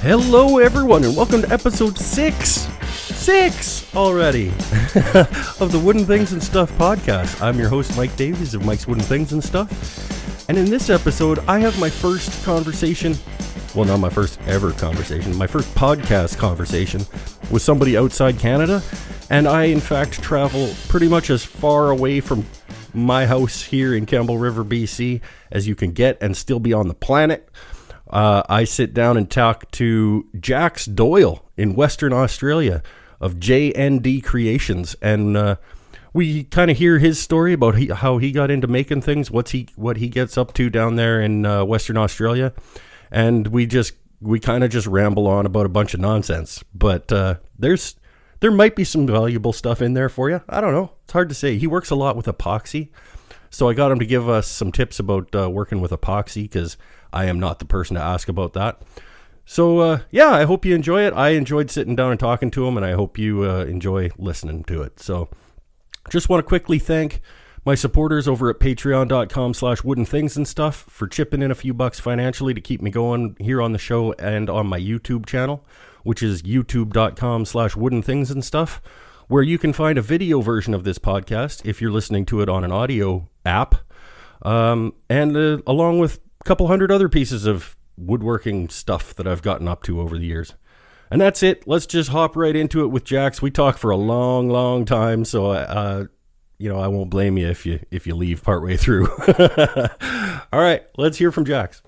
Hello everyone and welcome to episode 6 already of the Wooden Things and Stuff podcast. I'm your host Mike Davies of Mike's Wooden Things and Stuff, and in this episode I have my first conversation, well not my first ever conversation, my first podcast conversation with somebody outside Canada. And I in fact travel pretty much as far away from my house here in Campbell River, BC as you can get and still be on the planet. I sit down and talk to Jax Doyle in Western Australia of JND Creations, and we kind of hear his story about how he got into making things, what he gets up to down there in Western Australia, and we kind of just ramble on about a bunch of nonsense. But there might be some valuable stuff in there for you. I don't know. It's hard to say. He works a lot with epoxy, so I got him to give us some tips about working with epoxy because I am not the person to ask about that. So, yeah, I hope you enjoy it. I enjoyed sitting down and talking to him, and I hope you enjoy listening to it. So, just want to quickly thank my supporters over at patreon.com/wooden things and stuff for chipping in a few bucks financially to keep me going here on the show and on my YouTube channel, which is youtube.com/wooden things and stuff, where you can find a video version of this podcast if you're listening to it on an audio app, and along with couple hundred other pieces of woodworking stuff that I've gotten up to over the years. And that's it. Let's just hop right into it with Jax. We talk for a long time, so I won't blame you if you leave partway through. All right, let's hear from Jax.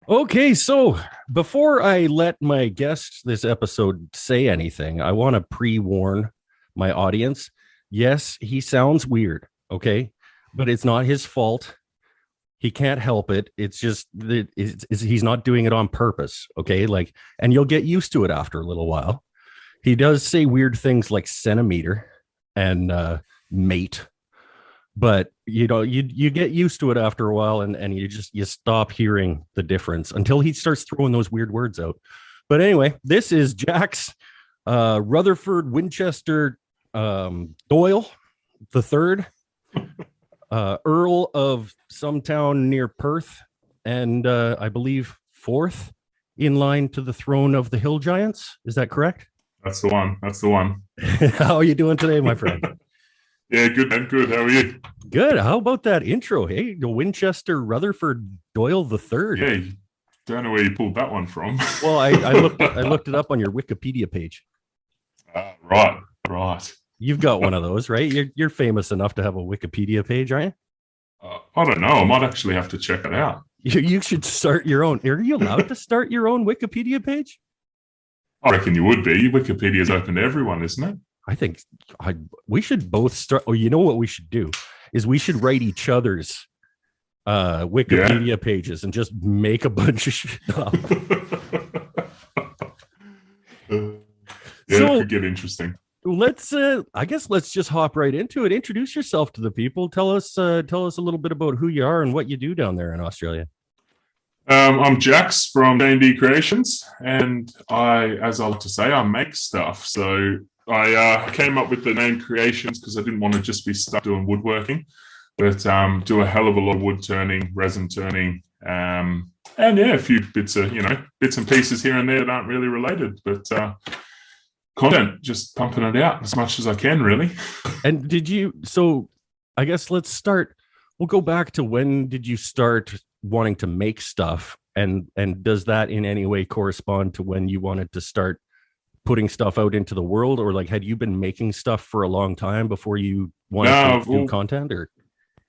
Okay, so before I let my guest this episode say anything, I want to pre-warn my audience. Yes, he sounds weird, okay? But it's not his fault. He can't help it. It's just that he's not doing it on purpose. Okay. And you'll get used to it after a little while. He does say weird things like centimeter and mate, but you get used to it after a while, and you stop hearing the difference until he starts throwing those weird words out. But anyway, this is Jax Rutherford Winchester Doyle the third. Earl of some town near Perth, and I believe fourth in line to the throne of the Hill Giants. Is that correct? That's the one. How are you doing today, my friend? Yeah, good, man. Good. How are you? Good. How about that intro? Hey, the Winchester Rutherford Doyle the third. Yeah, don't know where you pulled that one from. Well, I looked it up on your Wikipedia page. Right. You've got one of those, right? You're famous enough to have a Wikipedia page, aren't you? I don't know. I might actually have to check it out. You should start your own. Are you allowed to start your own Wikipedia page? I reckon you would be. Wikipedia's open to everyone, isn't it? I think we should both start. Oh, you know what we should do is we should write each other's Wikipedia pages and just make a bunch of shit up. It could get interesting. Let's just hop right into it. Introduce yourself to the people. Tell us a little bit about who you are and what you do down there in Australia. I'm Jax from JND Creations, and as I like to say, I make stuff. So I came up with the name Creations because I didn't want to just be stuck doing woodworking, but do a hell of a lot of wood turning, resin turning, and a few bits and pieces here and there that aren't really related, but content, just pumping it out as much as I can, really. And so I guess let's start. We'll go back to when did you start wanting to make stuff, and does that in any way correspond to when you wanted to start putting stuff out into the world, or had you been making stuff for a long time before you wanted to do content? Or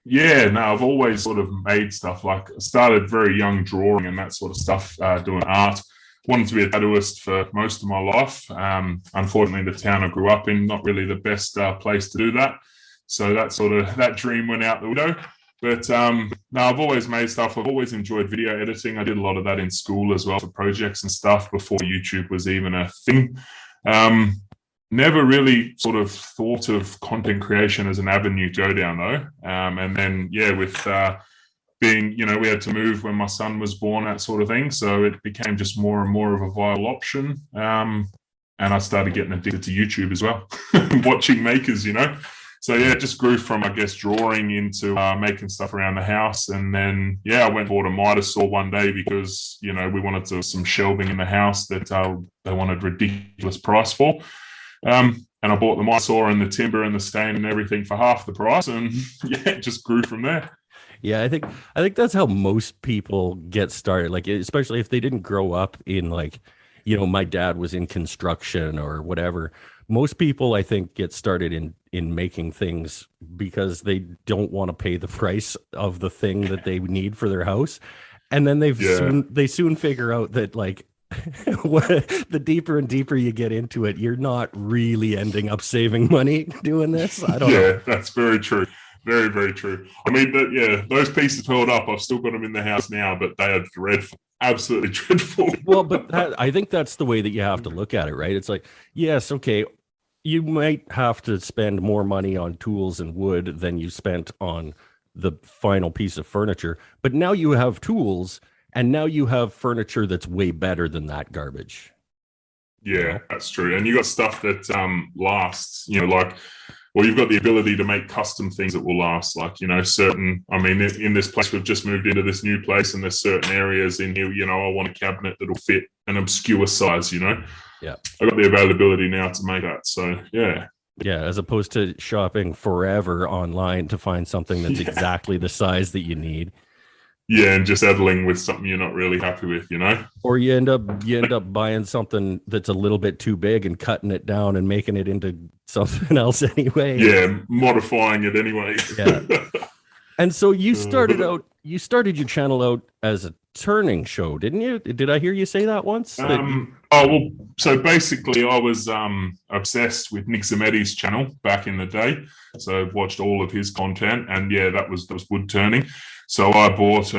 I've always sort of made stuff. I started very young drawing and that sort of stuff, doing art. Wanted to be a tattooist for most of my life. Unfortunately, the town I grew up in, not really the best place to do that. So that dream went out the window. But I've always made stuff. I've always enjoyed video editing. I did a lot of that in school as well for projects and stuff before YouTube was even a thing. Never really sort of thought of content creation as an avenue to go down though. And then, with being, we had to move when my son was born, that sort of thing. So it became just more and more of a viable option. And I started getting addicted to YouTube as well, watching makers, So yeah, it just grew from, I guess, drawing into making stuff around the house. And then, I went and bought a miter saw one day because, we wanted some shelving in the house that they wanted ridiculous price for. And I bought the miter saw and the timber and the stain and everything for half the price. And it just grew from there. Yeah, I think that's how most people get started. Like, especially if they didn't grow up in my dad was in construction or whatever. Most people, I think, get started in making things because they don't want to pay the price of the thing that they need for their house, and then they soon figure out that the deeper and deeper you get into it, you're not really ending up saving money doing this. I don't know. Yeah, that's very true. Very, very true. I mean, those pieces held up. I've still got them in the house now, but they are dreadful. Absolutely dreadful. Well, but I think that's the way that you have to look at it, right? It's like, yes, okay, you might have to spend more money on tools and wood than you spent on the final piece of furniture, but now you have tools and now you have furniture that's way better than that garbage. Yeah, that's true. And you got stuff that lasts, you've got the ability to make custom things that will last, in this place, we've just moved into this new place and there's certain areas in here, I want a cabinet that'll fit an obscure size, Yeah. I got the availability now to make that. So, yeah. Yeah, as opposed to shopping forever online to find something that's exactly the size that you need. Yeah, and just settling with something you're not really happy with, Or you end up buying something that's a little bit too big and cutting it down and making it into something else anyway. Yeah, modifying it anyway. Yeah. And so you started your channel out as a turning show, didn't you? Did I hear you say that once? So basically I was obsessed with Nick Zametti's channel back in the day. So I've watched all of his content, and that was wood turning. So I bought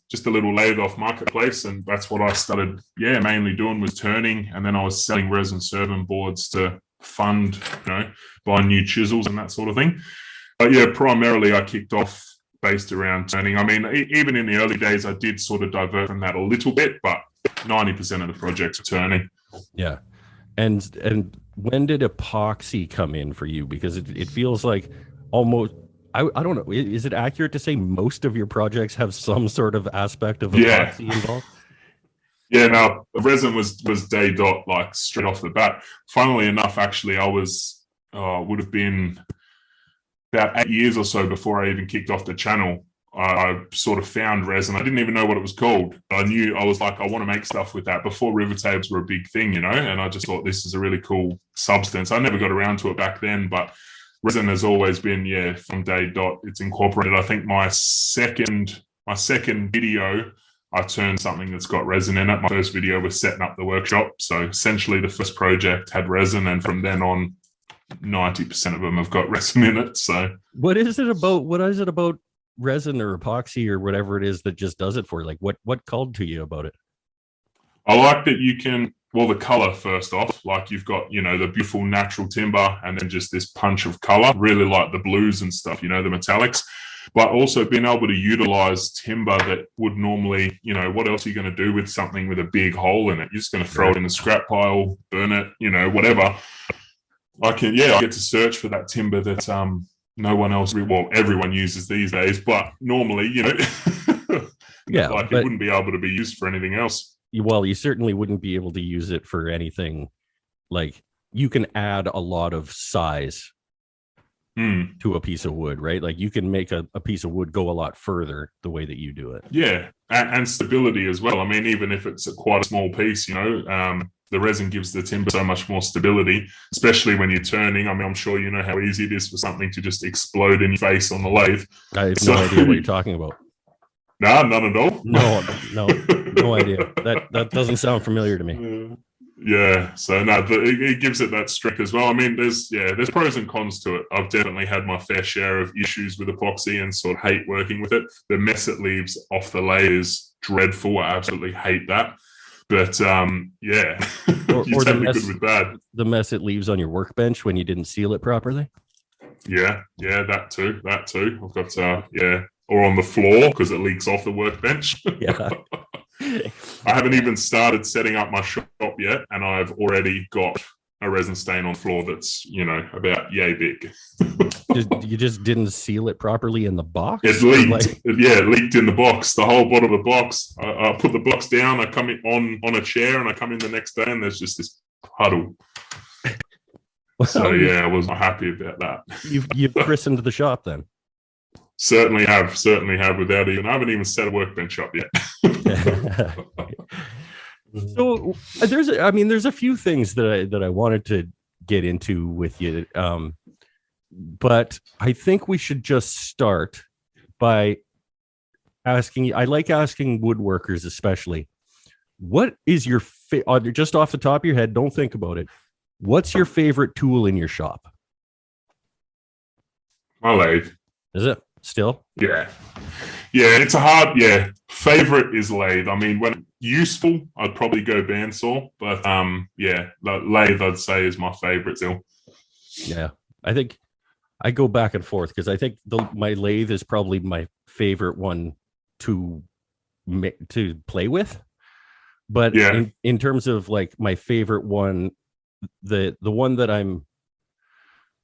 just a little lathe off Marketplace, and that's what I started, mainly doing was turning. And then I was selling resin servant boards to fund, buying new chisels and that sort of thing. But primarily I kicked off based around turning. I mean, even in the early days, I did sort of divert from that a little bit, but 90% of the projects were turning. Yeah. And when did epoxy come in for you? Because it feels like almost, I don't know. Is it accurate to say most of your projects have some sort of aspect of epoxy involved? Yeah, no, resin was day dot, straight off the bat. Funnily enough, actually, I would have been about 8 years or so before I even kicked off the channel. I sort of found resin. I didn't even know what it was called. I knew, I was like, I want to make stuff with that before river tapes were a big thing, and I just thought this is a really cool substance. I never got around to it back then, but resin has always been, from day dot, it's incorporated. I think my second video, I turned something that's got resin in it. My first video was setting up the workshop. So essentially the first project had resin, and from then on, 90% of them have got resin in it. So what is it about resin or epoxy or whatever it is that just does it for you? Like what called to you about it? I like that you can, the color first off, you've got, the beautiful natural timber and then just this punch of color, really like the blues and stuff, the metallics, but also being able to utilize timber that would normally, what else are you going to do with something with a big hole in it? You're just going to throw it in the scrap pile, burn it, whatever. I get to search for that timber that no one else, everyone uses these days, but normally, it wouldn't be able to be used for anything else. Well, you certainly wouldn't be able to use it for anything. Like, you can add a lot of size to a piece of wood, right? Like, you can make a piece of wood go a lot further the way that you do it. Yeah, and stability as well. I mean, even if it's quite a small piece, the resin gives the timber so much more stability, especially when you're turning. I mean, I'm sure you know how easy it is for something to just explode in your face on the lathe. I have no idea what you're talking about. Nah, none at all. No idea. That doesn't sound familiar to me. Yeah, so no, it gives it that strength as well. I mean, there's pros and cons to it. I've definitely had my fair share of issues with epoxy and sort of hate working with it. The mess it leaves off the lathe is dreadful. I absolutely hate that. But or the mess, good with bad. The mess it leaves on your workbench when you didn't seal it properly. Yeah, that too. I've got or on the floor because it leaks off the workbench. Yeah. I haven't even started setting up my shop yet, and I've already got a resin stain on floor that's, about yay big. You just didn't seal it properly in the box? It leaked. It leaked in the box, the whole bottom of the box. I put the box down, I come in on a chair, and I come in the next day, and there's just this puddle. Well, so, I was not happy about that. You've christened the shop then? Certainly have, without even, I haven't even set a workbench up yet. So there's a few things that I wanted to get into with you, but I think we should just start by asking you. I like asking woodworkers, especially, what is your just off the top of your head? Don't think about it. What's your favorite tool in your shop? My lathe. Is it still? Yeah. It's a hard. Favorite is lathe. I mean, when useful, I'd probably go bandsaw, but lathe I'd say is my favorite still. Yeah, I think I go back and forth because I think my lathe is probably my favorite one to play with. But in terms of like my favorite one, the one that I'm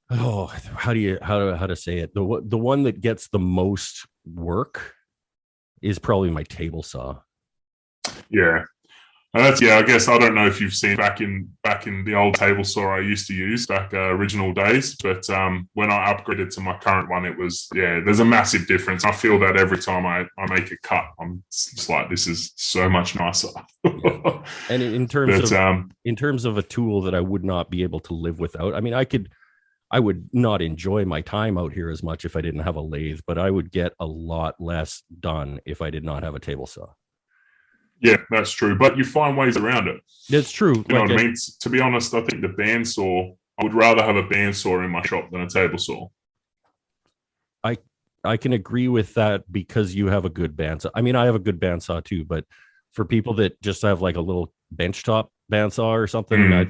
how to say it, the one that gets the most work is probably my table saw. Yeah. I guess I don't know if you've seen back in the old table saw I used to use back original days, but when I upgraded to my current one, it was there's a massive difference. I feel that every time I make a cut, I'm just like, this is so much nicer. Yeah. And in terms of a tool that I would not be able to live without, I mean, I would not enjoy my time out here as much if I didn't have a lathe, but I would get a lot less done if I did not have a table saw. Yeah, that's true. But you find ways around it. That's true. You know what I mean? To be honest, I think the bandsaw, I would rather have a bandsaw in my shop than a table saw. I can agree with that because you have a good bandsaw. I mean, I have a good bandsaw too, but for people that just have like a little benchtop bandsaw or something, I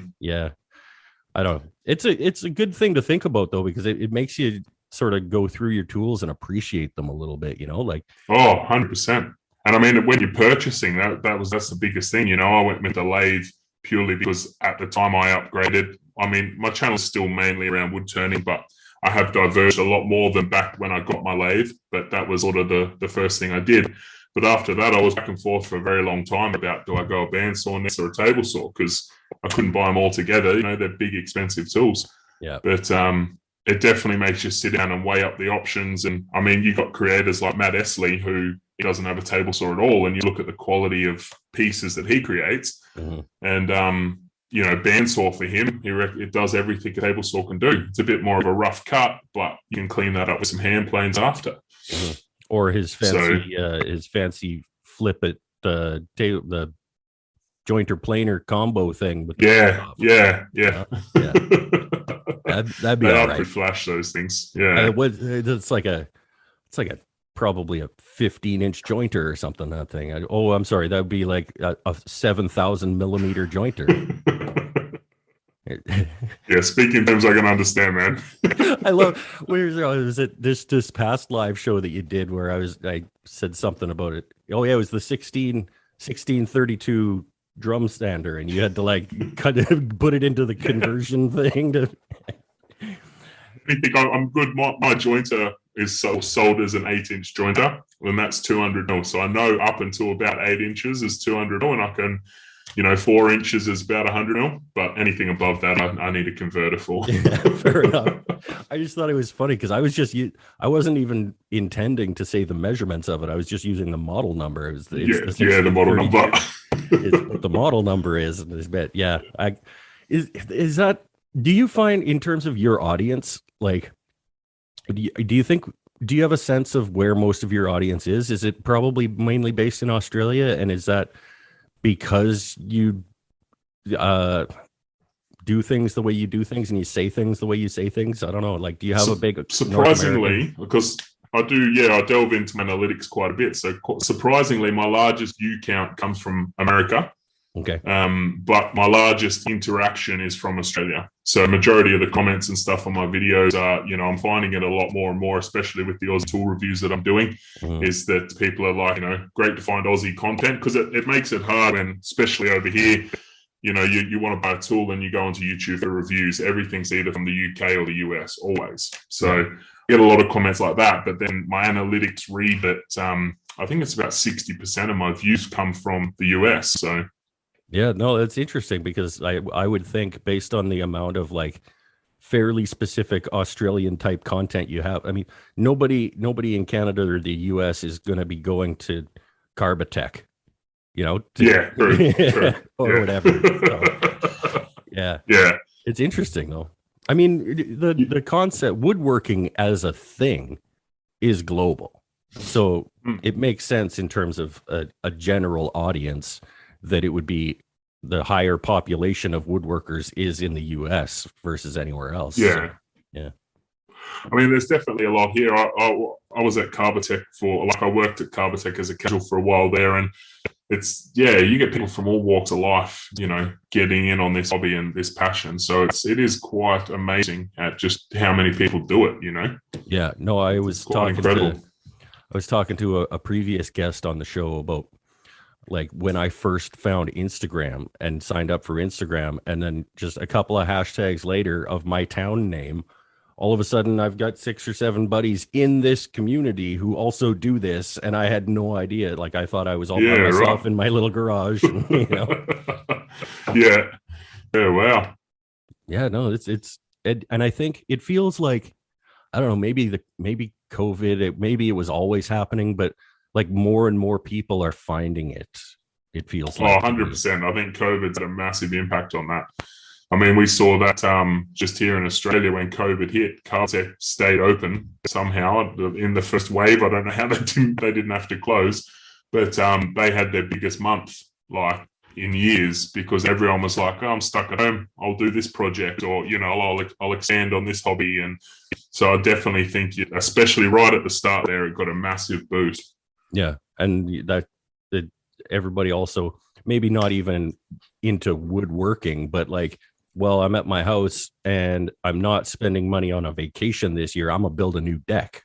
don't know. It's a good thing to think about though, because it makes you sort of go through your tools and appreciate them a little bit, like. Oh, 100%. And I mean, when you're purchasing, that's the biggest thing. I went with the lathe purely because at the time I upgraded. I mean, my channel's still mainly around wood turning, but I have diverged a lot more than back when I got my lathe. But that was sort of the first thing I did. But after that, I was back and forth for a very long time about, do I go a bandsaw next or a table saw? Because I couldn't buy them all together. They're big, expensive tools. Yeah. But it definitely makes you sit down and weigh up the options. And I mean, you got creators like Matt Esley, who he doesn't have a table saw at all. And you look at the quality of pieces that he creates, and bandsaw for him, it does everything a table saw can do. It's a bit more of a rough cut, but you can clean that up with some hand planes after. Or his fancy flip it, the jointer planer combo thing. With yeah. That'd be all right. I could flash those things. Yeah, it's like a probably a 15-inch jointer or something. That thing. I'm sorry, that would be like a 7,000 millimeter jointer. Yeah, speaking terms I can understand, man. I love. Was it this past live show that you did where I said something about it? Oh yeah, it was the 1632 drum stander, and you had to like kind of put it into the conversion thing to. I think I'm good. My jointer is sold as an 8-inch jointer, and that's 200 mil. So I know up until about 8 inches is 200 mil, and I can, 4 inches is about 100 mil. But anything above that, I need a converter for. Yeah, fair enough. I just thought it was funny because I wasn't even intending to say the measurements of it. I was just using the model number. The model number. It's what the model number is. Yeah. Is that? Do you find in terms of your audience, like, do you have a sense of where most of your audience is? Is it probably mainly based in Australia? And is that because you do things the way you do things and you say things the way you say things? I don't know. Like, do you have a big... Surprisingly, because I delve into analytics quite a bit. So surprisingly, my largest view count comes from America. Okay. But my largest interaction is from Australia. So majority of the comments and stuff on my videos are, I'm finding it a lot more and more, especially with the Aussie tool reviews that I'm doing, is that people are like, great to find Aussie content, because it makes it hard, and especially over here, you want to buy a tool and you go onto YouTube for reviews. Everything's either from the UK or the US, always. So I get a lot of comments like that, but then my analytics read that I think it's about 60% of my views come from the US. So yeah, no, that's interesting, because I would think, based on the amount of like fairly specific Australian type content you have, I mean, nobody in Canada or the US is going to be going to Carbotech, true. or whatever. So, yeah. It's interesting though. I mean, the concept, woodworking as a thing, is global, so it makes sense in terms of a general audience that it would be the higher population of woodworkers is in the US versus anywhere else. Yeah. So, yeah. I mean, there's definitely a lot here. I was at Carbotech I worked at Carbotech as a casual for a while there, and you get people from all walks of life, getting in on this hobby and this passion. So it is quite amazing at just how many people do it, Yeah, no, I was talking to a previous guest on the show about, like, when I first found Instagram and signed up for Instagram, and then just a couple of hashtags later of my town name, all of a sudden I've got 6 or 7 buddies in this community who also do this, and I had no idea. Like, I thought I was all by myself in my little garage. Yeah. Wow. Yeah, no, and I think it feels like, I don't know, maybe COVID, maybe it was always happening, but like more and more people are finding it. It feels like 100%. I think COVID's had a massive impact on that. I mean, we saw that just here in Australia when COVID hit, Carbotech stayed open somehow in the first wave. I don't know how they didn't have to close, but they had their biggest month like in years, because everyone was like, "Oh, I'm stuck at home. I'll do this project, or I'll expand on this hobby." And so I definitely think, especially right at the start there, it got a massive boost. Yeah, and that everybody also, maybe not even into woodworking, but like, well, I'm at my house and I'm not spending money on a vacation this year. I'm gonna build a new deck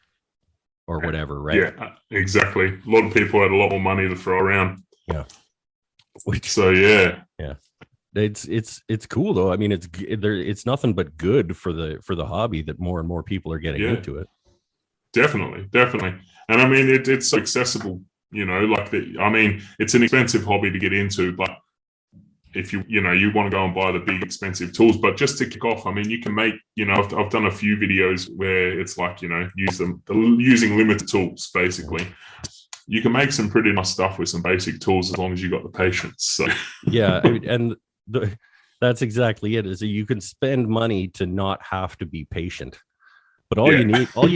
or whatever, right? Yeah, exactly. A lot of people had a lot more money to throw around. Yeah. Yeah. It's cool though. I mean, it's nothing but good for the hobby that more and more people are getting into it. Definitely. And I mean, it's so accessible, it's an expensive hobby to get into, but if you want to go and buy the big expensive tools, but just to kick off, I mean, you can make, I've done a few videos where it's like, using limited tools, basically. You can make some pretty nice stuff with some basic tools as long as you got the patience. So. Yeah. That's exactly it, is that you can spend money to not have to be patient. But all you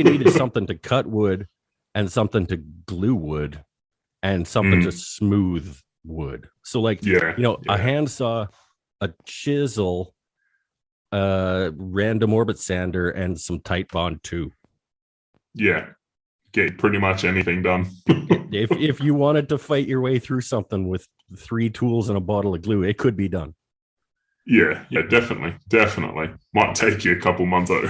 need is something to cut wood, and something to glue wood, and something to smooth wood. So like, a handsaw, a chisel, random orbit sander, and some tight bond too. Yeah. Get pretty much anything done. if you wanted to fight your way through something with 3 tools and a bottle of glue, it could be done. Yeah, definitely. Might take you a couple months though.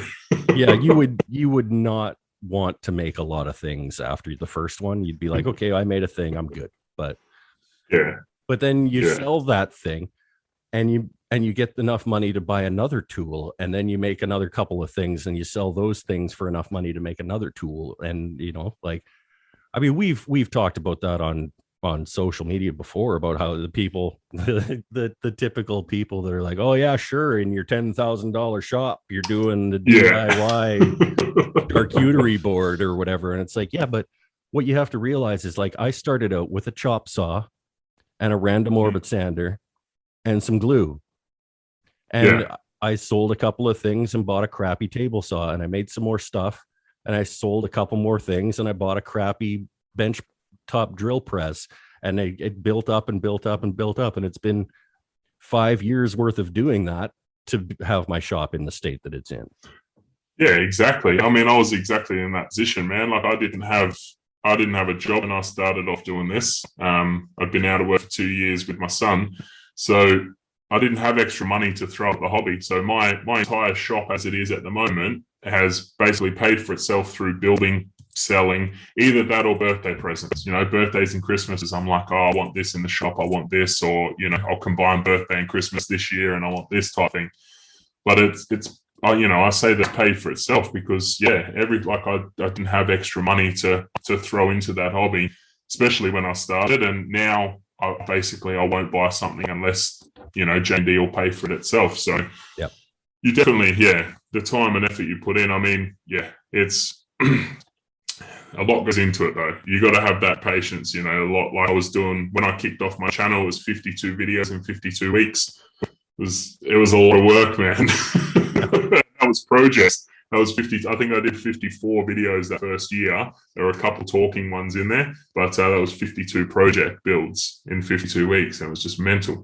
Yeah, you would not want to make a lot of things after the first one. You'd be like, okay, I made a thing, I'm good. But then you sell that thing, and you get enough money to buy another tool, and then you make another couple of things, and you sell those things for enough money to make another tool. And I mean, we've talked about that on social media before, about how the people, the typical people that are like, oh yeah, sure, in your $10,000 shop you're doing the DIY charcuterie board or whatever. And it's like, yeah, but what you have to realize is, like, I started out with a chop saw and a random orbit sander and some glue, and I sold a couple of things and bought a crappy table saw, and I made some more stuff, and I sold a couple more things, and I bought a crappy bench top drill press, and it built up and built up and built up, and it's been 5 years worth of doing that to have my shop in the state that it's in. Yeah, exactly. I mean, I was exactly in that position, man. Like, I didn't have a job when I started off doing this. I'd been out of work for 2 years with my son, So I didn't have extra money to throw at the hobby. So my entire shop as it is at the moment has basically paid for itself through building, selling, either that or birthday presents. Birthdays and Christmases, I'm like, oh, I want this in the shop, I want this, or I'll combine birthday and Christmas this year and I want this type thing. But it's I say that paid for itself because I didn't have extra money to throw into that hobby, especially when I started. And now I won't buy something unless JND will pay for it itself. So yep. You definitely, the time and effort you put in. I mean, it's a lot goes into it though. You got to have that patience. A lot like I was doing when I kicked off my channel. It was 52 videos in 52 weeks. It was a lot of work, man. That was projects. That was 50. I think I did 54 videos that first year. There were a couple talking ones in there, but that was 52 project builds in 52 weeks. It was just mental.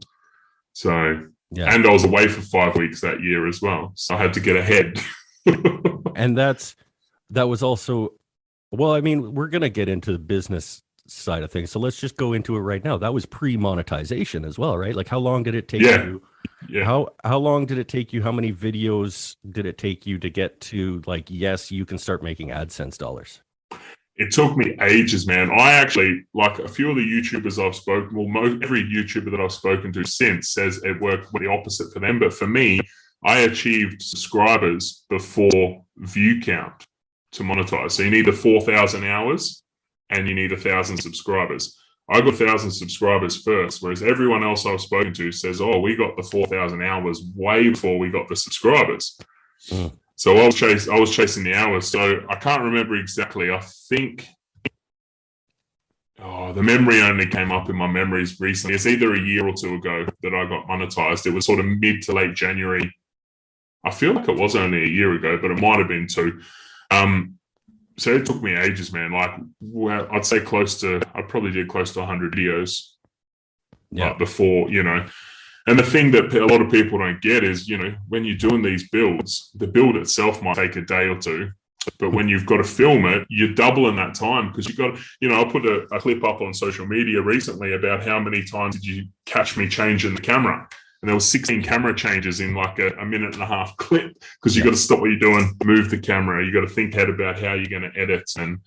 So, and I was away for 5 weeks that year as well. So I had to get ahead. And that was also, well, I mean, we're going to get into the business side of things. So let's just go into it right now. That was pre-monetization as well, right? Like how long did it take you? Yeah. How long did it take you? How many videos did it take you to get to like, yes, you can start making AdSense dollars? It took me ages, man. I actually, like a few of the YouTubers I've spoken, every YouTuber that I've spoken to since says it worked the opposite for them. But for me, I achieved subscribers before view count to monetize. So you need the 4,000 hours and you need 1,000 subscribers. I got 1,000 subscribers first, whereas everyone else I've spoken to says, oh, we got the 4,000 hours way before we got the subscribers. Mm. So I was chasing the hours. So I can't remember exactly. I think, the memory only came up in my memories recently. It's either a year or two ago that I got monetized. It was sort of mid to late January. I feel like it was only a year ago, but it might have been two. So it took me ages, man. Like, well, I'd say I probably did close to 100 videos before, And the thing that a lot of people don't get is, when you're doing these builds, the build itself might take a day or two. But when you've got to film it, you're doubling that time because you've got, I put a clip up on social media recently about how many times did you catch me changing the camera. And there was 16 camera changes in like a minute and a half clip because you got to stop what you're doing, move the camera. You got to think ahead about how you're going to edit. And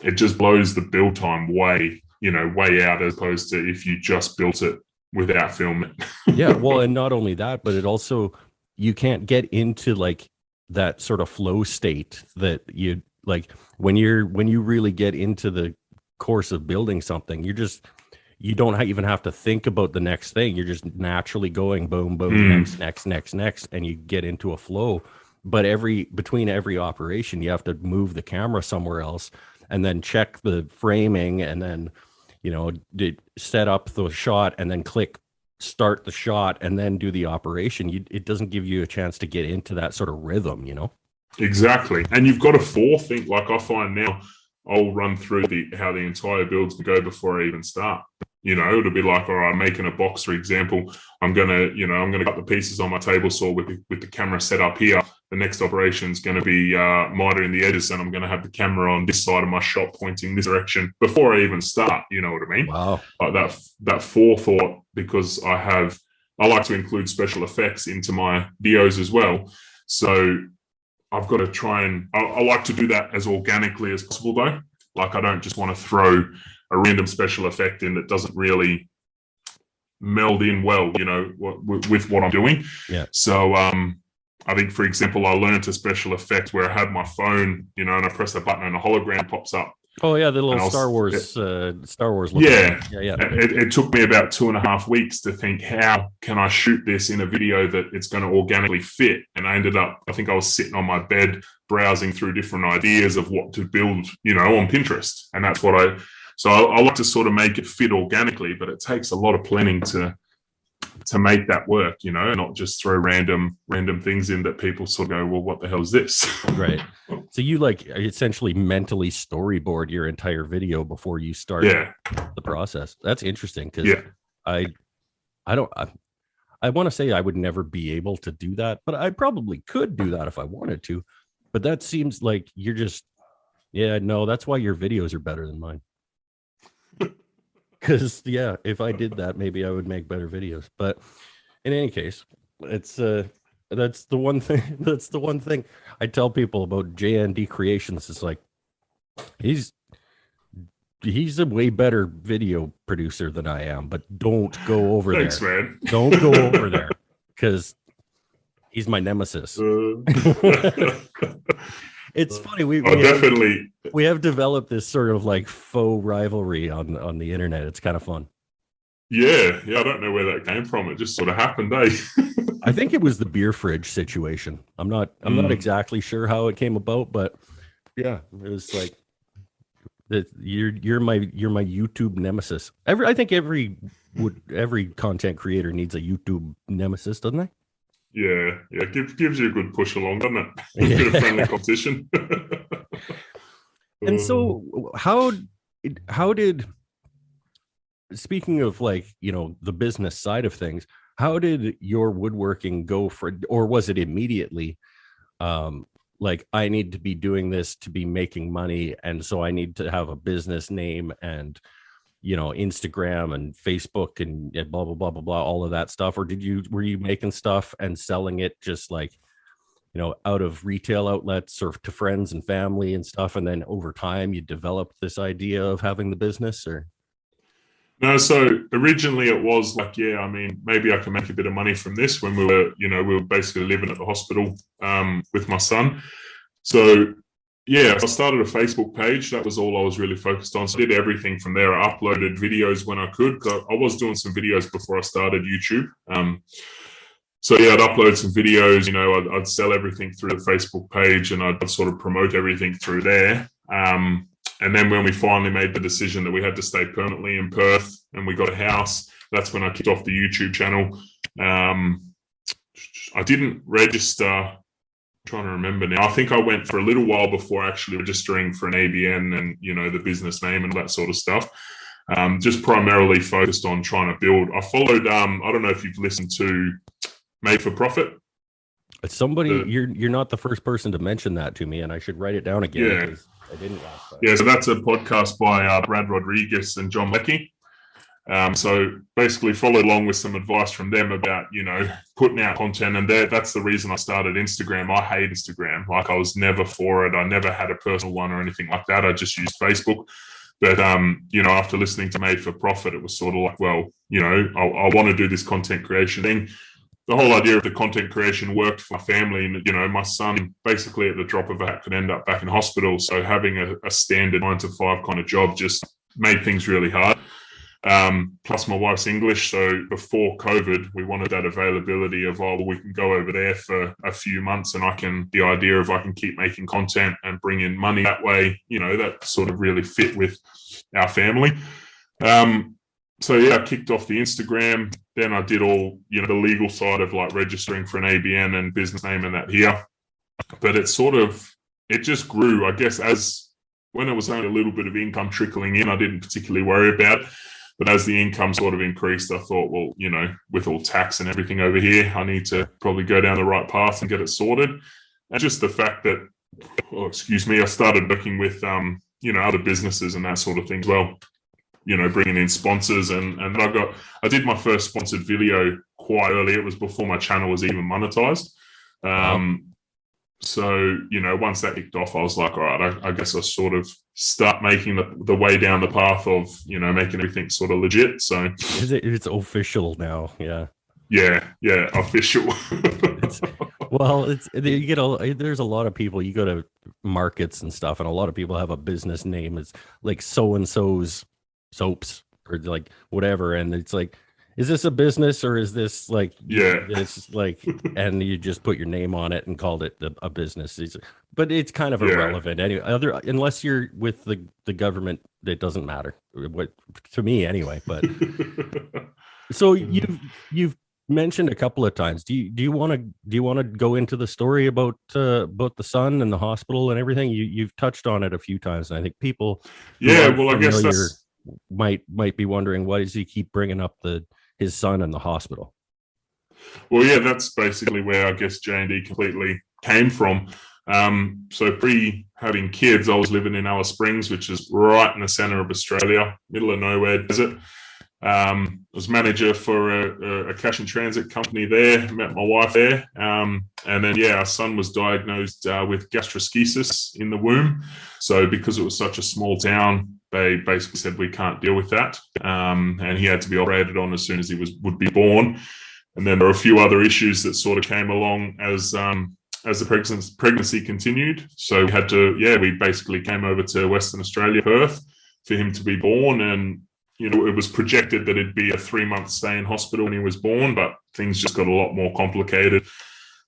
it just blows the build time way out as opposed to if you just built it without filming. Yeah. Well, and not only that, but it also, you can't get into like that sort of flow state that you like when you really get into the course of building something, you don't even have to think about the next thing. You're just naturally going boom, boom, next, and you get into a flow. But between every operation, you have to move the camera somewhere else and then check the framing and then, set up the shot and then click start the shot and then do the operation. It doesn't give you a chance to get into that sort of rhythm, Exactly. And you've got to forethink. Like I find now, I'll run through how the entire build's going to go before I even start. It'll be like, all right, I'm making a box, for example. I'm gonna cut the pieces on my table saw with the camera set up here. The next operation is going to be mitering the edges, and I'm going to have the camera on this side of my shot pointing this direction before I even start. You know what I mean? Wow. Like that forethought, because I like to include special effects into my videos as well. So I've got to try and I like to do that as organically as possible, though. Like I don't just want to throw a random special effect in that doesn't really meld in well, with what I'm doing. Yeah. So I think, for example, I learned a special effect where I had my phone, and I press a button and a hologram pops up. Oh yeah, the little Star Wars look. Yeah. It took me about 2.5 weeks to think, how can I shoot this in a video that it's going to organically fit? And I think I was sitting on my bed browsing through different ideas of what to build, on Pinterest. And that's what I like to sort of make it fit organically, but it takes a lot of planning to make that work, not just throw random things in that people sort of go, well, what the hell is this? Right. So you essentially mentally storyboard your entire video before you start the process. That's interesting because I want to say I would never be able to do that, but I probably could do that if I wanted to. But that seems like you're just, that's why your videos are better than mine. Because yeah, if I did that, maybe I would make better videos. But in any case, it's that's the one thing. That's the one thing I tell people about JND Creations. Is like he's he's a way better video producer than I am. But don't go over Thanks, there. man. Don't go over there because he's my nemesis. It's funny. We have developed this sort of like faux rivalry on the internet. It's kind of fun. Yeah. I don't know where that came from. It just sort of happened, eh? I think it was the beer fridge situation. I'm not exactly sure how it came about, but yeah, it was like that. You're my YouTube nemesis. I think every content creator needs a YouTube nemesis, doesn't they? Yeah. Gives you a good push along, doesn't it? A bit of friendly competition. And so, how did, speaking of like, the business side of things, how did your woodworking go or was it immediately like, I need to be doing this to be making money, and so I need to have a business name and Instagram and Facebook and blah blah blah blah blah, all of that stuff? Or were you making stuff and selling it just like out of retail outlets or to friends and family and stuff, and then over time you developed this idea of having the business? Or No, so originally it was like, yeah, I mean, maybe I can make a bit of money from this when we were basically living at the hospital with my son. So yeah, I started a Facebook page. That was all I was really focused on. So I did everything from there. I uploaded videos when I could. I was doing some videos before I started YouTube. So yeah, I'd upload some videos, I'd sell everything through the Facebook page, and I'd sort of promote everything through there. And then when we finally made the decision that we had to stay permanently in Perth and we got a house, that's when I kicked off the YouTube channel. I didn't register, I'm trying to remember now. I think I went for a little while before actually registering for an ABN and, the business name and that sort of stuff. Just primarily focused on trying to build. I followed, I don't know if you've listened to Made for Profit. Somebody, you're not the first person to mention that to me, and I should write it down again. Yeah. I didn't last time. Yeah, so that's a podcast by Brad Rodriguez and John Leckie. So basically followed along with some advice from them about, putting out content. And that's the reason I started Instagram. I hate Instagram. Like, I was never for it. I never had a personal one or anything like that. I just used Facebook. But, after listening to Made for Profit, it was sort of like, well, I want to do this content creation thing. The whole idea of the content creation worked for my family. And, my son basically at the drop of a hat could end up back in hospital. So having a standard 9-to-5 kind of job just made things really hard. Plus my wife's English. So before COVID, we wanted that availability of, we can go over there for a few months and I can keep making content and bring in money that way, that sort of really fit with our family. So yeah, I kicked off the Instagram. Then I did all, the legal side of like registering for an ABN and business name and that here. But it just grew, I guess, as when it was only a little bit of income trickling in, I didn't particularly worry about it. But as the income sort of increased, I thought, well, with all tax and everything over here, I need to probably go down the right path and get it sorted. And just the fact that, I started working with, other businesses and that sort of thing as well. Bringing in sponsors, and I did my first sponsored video quite early. It was before my channel was even monetized. So, once that kicked off, I was like, all right, I guess I sort of start making the way down the path of, making everything sort of legit. So it's official now. Yeah. Yeah. Official. There's a lot of people, you go to markets and stuff, and a lot of people have a business name. It's like so-and-so's soaps or like whatever, and it's like, is this a business or is this like, it's like, and you just put your name on it and called it a business. But it's kind of irrelevant anyway, unless you're with the government. It doesn't matter, what, to me anyway. But so you've mentioned a couple of times, do you want to go into the story about the son and the hospital and everything? You've touched on it a few times, and I think people I guess that's might be wondering, why does he keep bringing up his son in the hospital? Well, yeah, that's basically where I guess JND completely came from. So pre having kids, I was living in Alice Springs, which is right in the center of Australia, middle of nowhere, desert. I was manager for a cash and transit company there, met my wife there. And then, our son was diagnosed with gastroschisis in the womb. So because it was such a small town, they basically said, we can't deal with that. And he had to be operated on as soon as he would be born. And then there were a few other issues that sort of came along as the pregnancy continued. So we basically came over to Western Australia, Perth, for him to be born. And, it was projected that it'd be a 3-month stay in hospital when he was born, but things just got a lot more complicated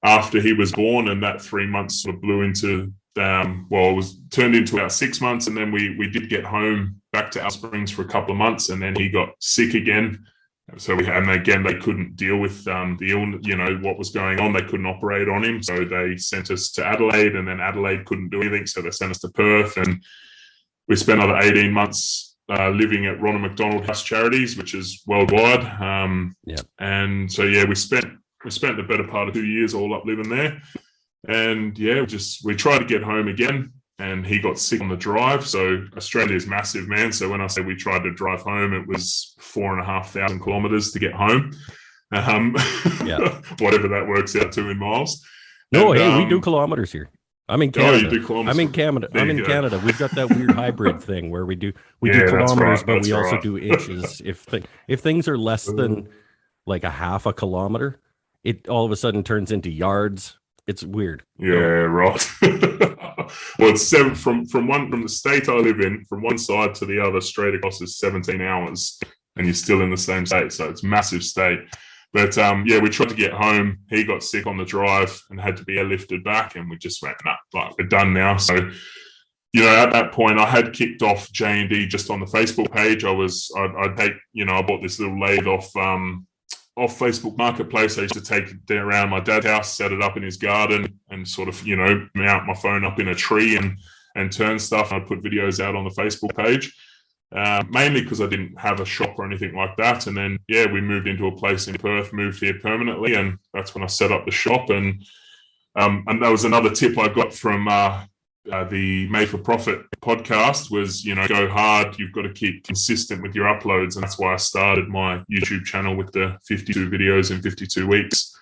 after he was born. And that 3 months sort of blew into, it was turned into about 6 months. And then we did get home back to Alice Springs for a couple of months, and then he got sick again. So they couldn't deal with the illness, what was going on. They couldn't operate on him. So they sent us to Adelaide, and then Adelaide couldn't do anything. So they sent us to Perth, and we spent another 18 months living at Ronald McDonald House Charities, which is worldwide. And so, we spent the better part of 2 years all up living there. And we tried to get home again, and he got sick on the drive. So Australia is massive, man. So when I say we tried to drive home, it was 4,500 kilometers to get home. Whatever that works out to in miles. No, we do kilometers here. I'm in Canada. Oh, you do kilometers. I'm in Canada. We've got that weird hybrid thing where we do kilometers, but we also do inches. If things are less than like a half a kilometer, it all of a sudden turns into yards. It's weird. Yeah, right. Well, it's from the state I live in, from one side to the other, straight across is 17 hours, and you're still in the same state. So it's a massive state. But we tried to get home. He got sick on the drive and had to be airlifted back, and we just went, we're done now. So, at that point, I had kicked off JND just on the Facebook page. I bought this little lathe off Facebook Marketplace. I used to take it around my dad's house, set it up in his garden, and sort of, mount my phone up in a tree and turn stuff. I'd put videos out on the Facebook page. Mainly because I didn't have a shop or anything like that. And then, we moved into a place in Perth, moved here permanently. And that's when I set up the shop. And that was another tip I got from the Made for Profit podcast was, go hard. You've got to keep consistent with your uploads. And that's why I started my YouTube channel with the 52 videos in 52 weeks,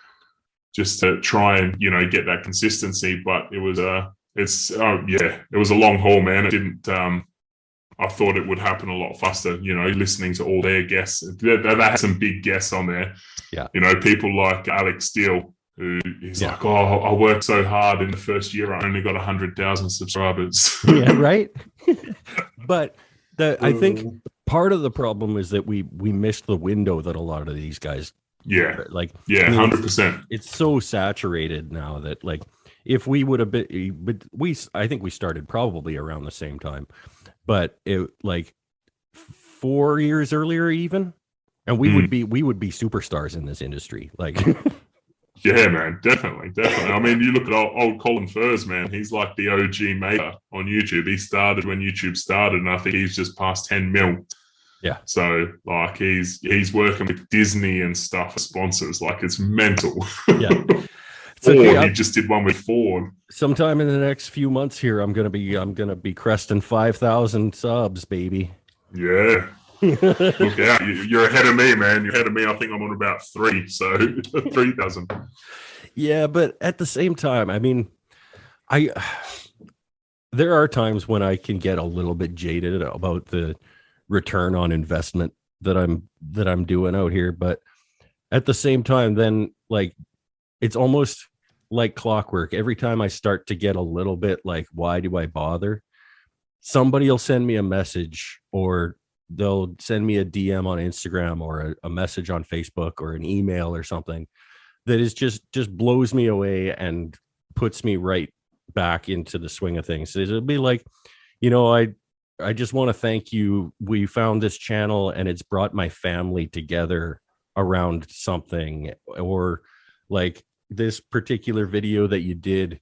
just to try and, get that consistency. But it was it was a long haul, man. It didn't, I thought it would happen a lot faster, listening to all their guests. They had some big guests on there. Yeah. People like Jax Doyle, who is like, I worked so hard in the first year, I only got 100,000 subscribers. Yeah, right. But I think part of the problem is that we missed the window that a lot of these guys. Yeah. 100%. It's so saturated now that if we would have been, I think we started probably around the same time. But it 4 years earlier, even, and we would be superstars in this industry. Yeah, man, definitely. I mean, you look at old Colin Furs, man. He's like the OG maker on YouTube. He started when YouTube started, and I think he's just past 10 mil. Yeah. So he's working with Disney and stuff for sponsors. It's mental. Yeah. He just did one with Ford. Sometime in the next few months here, I'm gonna be cresting 5,000 subs, baby. Yeah. Look out! You're ahead of me, man. You're ahead of me. I think I'm on about 3, so 3,000. Yeah, but at the same time, I mean, there are times when I can get a little bit jaded about the return on investment that I'm doing out here, but at the same time, then it's almost like clockwork. Every time I start to get a little bit why do I bother? Somebody will send me a message, or they'll send me a DM on Instagram, or a message on Facebook, or an email or something that is just blows me away and puts me right back into the swing of things. It'll be I just want to thank you. We found this channel and it's brought my family together around something, or this particular video that you did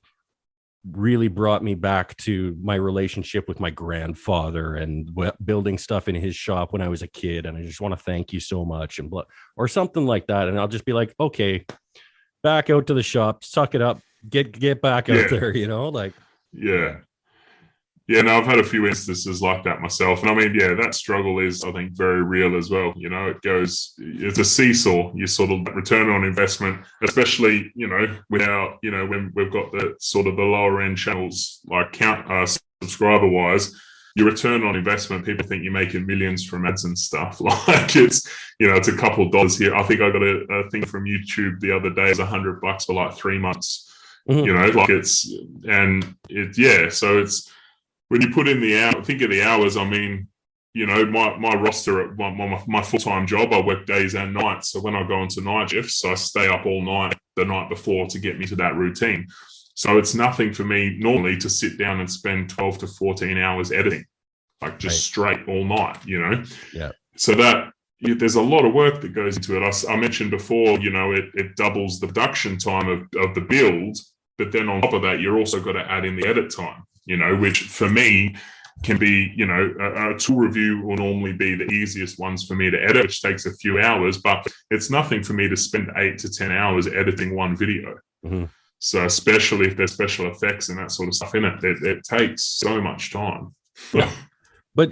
really brought me back to my relationship with my grandfather and building stuff in his shop when I was a kid. And I just want to thank you so much, or something like that. And I'll just be like, okay, back out to the shop, suck it up, get back out there, you know, like, yeah. Yeah, no, I've had a few instances like that myself. And I mean, yeah, that struggle is, I think, very real as well. You know, it's a seesaw. You sort of return on investment, especially, you know, without, you know, when we've got the sort of the lower end channels, like subscriber wise, your return on investment, people think you're making millions from ads and stuff. Like it's, you know, it's a couple of dollars here. I think I got a thing from YouTube the other day, it was $100 for like 3 months, you know, like so it's, when you put in the hour, think of the hours. I mean, you know, my roster at my full-time job, I work days and nights. So when I go into night shifts, I stay up all night the night before to get me to that routine. So it's nothing for me normally to sit down and spend 12 to 14 hours editing, like just straight all night, you know? Yeah. So there's a lot of work that goes into it. I mentioned before, you know, it doubles the production time of the build, but then on top of that, you're also got to add in the edit time, you know, which for me can be, you know, a tool review will normally be the easiest ones for me to edit, which takes a few hours, but it's nothing for me to spend 8 to 10 hours editing one video. Mm-hmm. So especially if there's special effects and that sort of stuff in it, it takes so much time. Yeah. But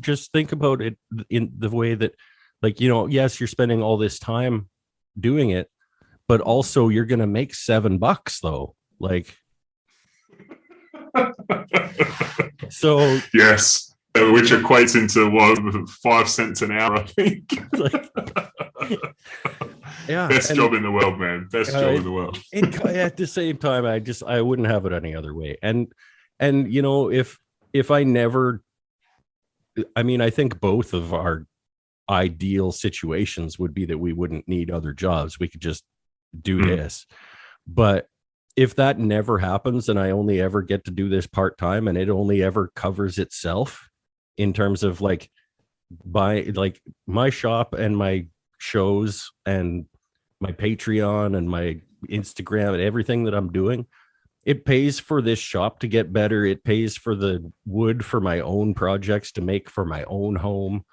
just think about it in the way that, like, you know, yes, you're spending all this time doing it, but also you're going to make $7 though. Like, so yes, which equates into what, 5 cents an hour, I think. Like, yeah, best job in the world, man. Best job in the world. At the same time, I wouldn't have it any other way. And you know, if I never, I mean, I think both of our ideal situations would be that we wouldn't need other jobs. We could just do this. But if that never happens and I only ever get to do this part-time and it only ever covers itself in terms of like my shop and my shows and my Patreon and my Instagram and everything that I'm doing, it pays for this shop to get better. It pays for the wood for my own projects to make for my own home.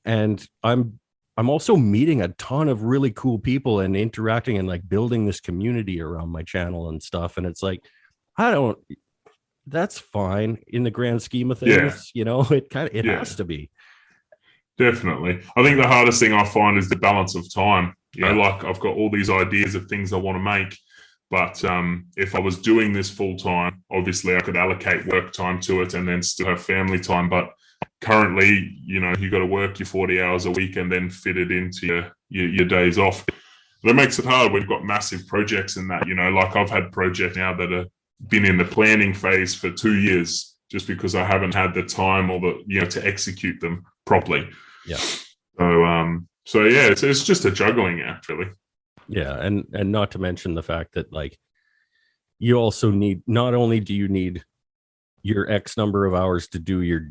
And I'm also meeting a ton of really cool people and interacting and like building this community around my channel and stuff. And it's like, that's fine in the grand scheme of things. You know, it has to be. Definitely. I think the hardest thing I find is the balance of time. You know, like I've got all these ideas of things I want to make, but if I was doing this full time, obviously I could allocate work time to it and then still have family time. But currently, you know, you got to work your 40 hours a week and then fit it into your days off. That makes it hard when you've got massive projects and that, you know, like I've had projects now that have been in the planning phase for 2 years just because I haven't had the time or the, you know, to execute them properly. Yeah. So yeah, it's just a juggling act, really. Yeah. And not to mention the fact that like you also need, not only do you need your X number of hours to do your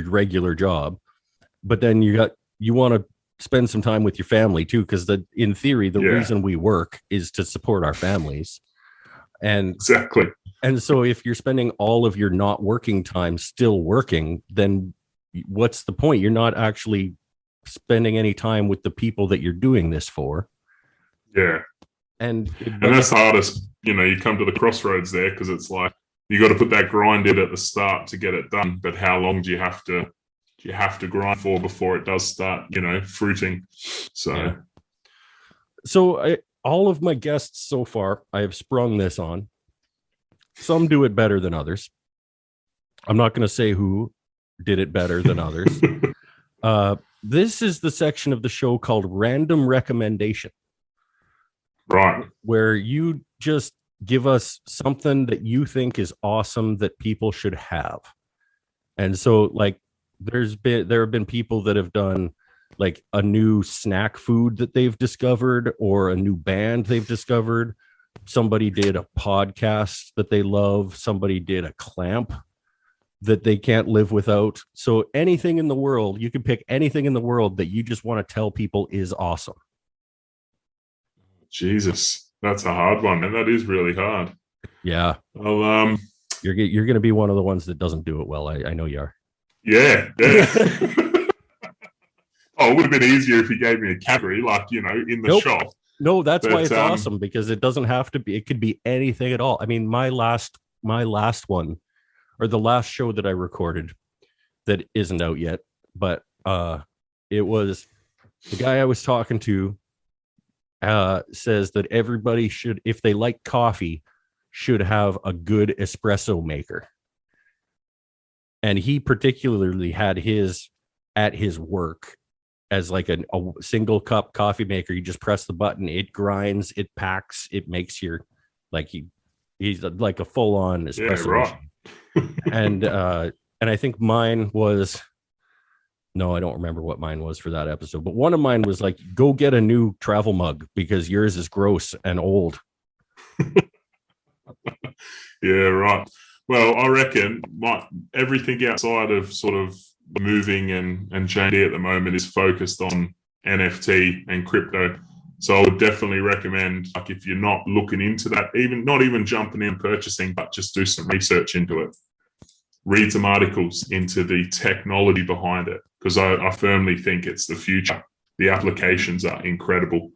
regular job, but then you want to spend some time with your family too, because in theory the reason we work is to support our families. And exactly. And so if you're spending all of your not working time still working, then what's the point? You're not actually spending any time with the people that you're doing this for. Yeah. And that's the hardest, you know, you come to the crossroads there because it's like you got to put that grind in at the start to get it done. But how long do you have to grind for before it does start, you know, fruiting? So all of my guests so far, I have sprung this on. Some do it better than others. I'm not going to say who did it better than others. This is the section of the show called Random Recommendation. Right. Where you just give us something that you think is awesome that people should have. And so like there have been people that have done like a new snack food that they've discovered or a new band they've discovered. Somebody did a podcast that they love. Somebody did a clamp that they can't live without. So anything in the world, you can pick anything in the world that you just want to tell people is awesome. Jesus, that's a hard one, and that is really hard. Yeah. Well, you're going to be one of the ones that doesn't do it well. I know you are. Yeah. Oh, it would have been easier if you gave me a category, like, you know, in the shop. No, that's why But, it's awesome, because it doesn't have to be. It could be anything at all. I mean, my last one, or the last show that I recorded that isn't out yet, but it was the guy I was talking to says that everybody should, if they like coffee, should have a good espresso maker. And he particularly had his at his work as like a single cup coffee maker. You just press the button, it grinds, it packs, it makes your, like, he's like a full on espresso machine. And I think mine was, no, I don't remember what mine was for that episode, but one of mine was like, go get a new travel mug because yours is gross and old. Yeah, right. Well, I reckon everything outside of sort of moving and JND at the moment is focused on NFT and crypto. So I would definitely recommend, like, if you're not looking into that, not even jumping in and purchasing, but just do some research into it. Read some articles into the technology behind it, because I firmly think it's the future. The applications are incredible.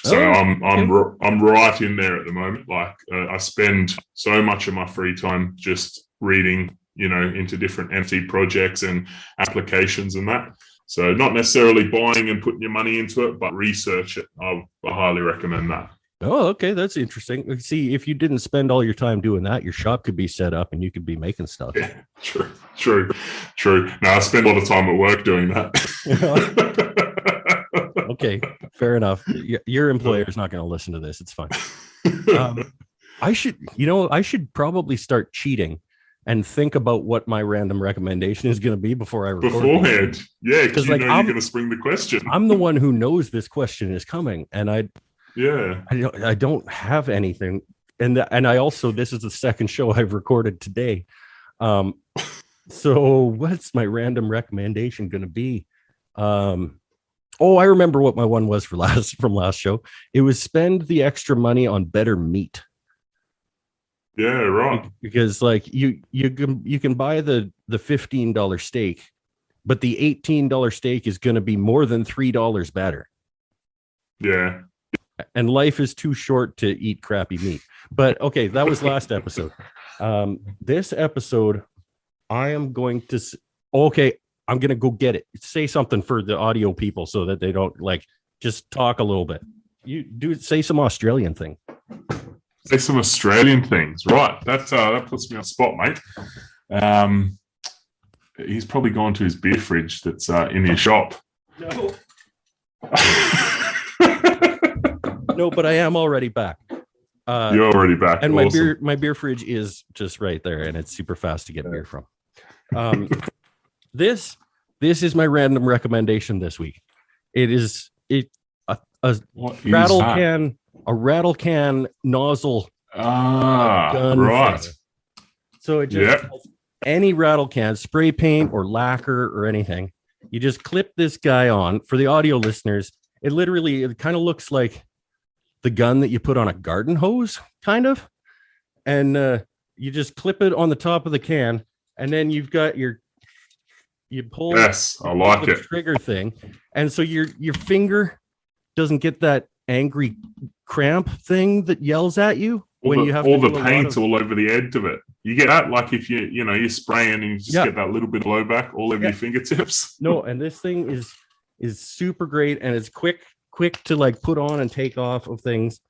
So I'm right in there at the moment. Like, I spend so much of my free time just reading, into different NFT projects and applications and that. So not necessarily buying and putting your money into it, but research it. I highly recommend that. Oh, okay. That's interesting. See, if you didn't spend all your time doing that, your shop could be set up and you could be making stuff. Yeah, true. No, I spend a lot of time at work doing that. Okay, fair enough. Your employer is not going to listen to this. It's fine. I should probably start cheating and think about what my random recommendation is going to be before I record. Beforehand. Yeah, because like, you're going to spring the question. I'm the one who knows this question is coming, and I don't have anything. And I also, this is the second show I've recorded today. So what's my random recommendation going to be? I remember what my one was from last show. It was spend the extra money on better meat. Yeah, right. Because like you can buy the $15 steak, but the $18 steak is going to be more than $3 better. Yeah. And life is too short to eat crappy meat. But okay, that was last episode. This episode, I am going to. I'm going to go get it. Say something for the audio people so that they don't just talk a little bit. Say some Australian thing. Say some Australian things. Right. That puts me on the spot, mate. He's probably gone to his beer fridge that's in his shop. No. No, but I am already back. You're already back. And my beer fridge is just right there, and it's super fast to get beer from. This is my random recommendation this week. It is a rattle can nozzle gun. Right. Thing. So it just has any rattle can, spray paint or lacquer or anything. You just clip this guy on. For the audio listeners, it kind of looks like the gun that you put on a garden hose, kind of. And you just clip it on the top of the can, and then you've got you pull the trigger thing, and so your finger doesn't get that angry cramp thing that yells at you when you have all the paint all over the edge of it. You get that, like if you're spraying and you just get that little bit of blowback all over your fingertips. No, and this thing is super great, and it's quick to put on and take off of things,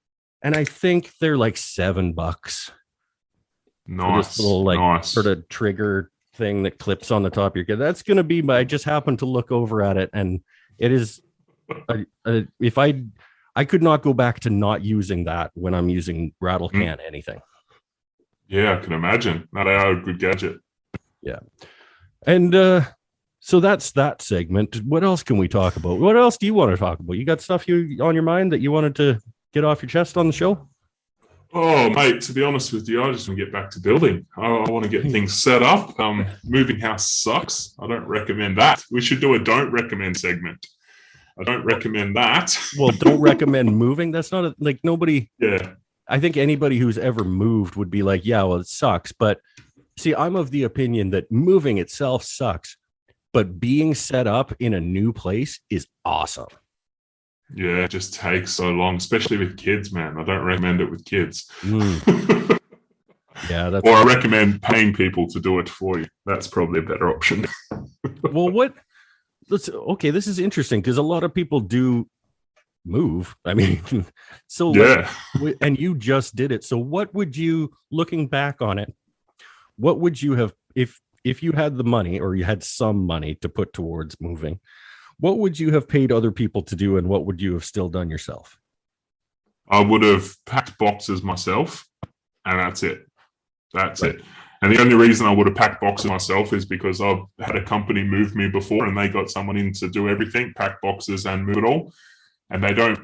and I think they're like $7. Nice, this little sort of trigger thing that clips on the top of your gun. That's going to be I just happened to look over at it, and it is if I could not go back to not using that when I'm using rattle can anything. Yeah, I can imagine. They are a good gadget. Yeah. And so that's that segment. What else can we talk about? What else do you want to talk about? You got stuff on your mind that you wanted to get off your chest on the show? Oh, mate, to be honest with you, I just want to get back to building. I want to get things set up. Moving house sucks. I don't recommend that. We should do a don't recommend segment. I don't recommend that. Well, don't recommend moving. That's not nobody. Yeah. I think anybody who's ever moved would be like, yeah, well, it sucks. But see, I'm of the opinion that moving itself sucks, but being set up in a new place is awesome. Yeah, it just takes so long, especially with kids, man. I don't recommend it with kids. Yeah, that's. Or I recommend paying people to do it for you. That's probably a better option. Well, okay, this is interesting because a lot of people do move. I mean, so Yeah. and you just did it. So what would you, looking back on it, what would you have, if you had the money or you had some money to put towards moving, what would you have paid other people to do, and what would you have still done yourself? I would have packed boxes myself, and that's it. That's Right. it. And the only reason I would have packed boxes myself is because I've had a company move me before, and they got someone in to do everything, pack boxes and move it all. And they don't,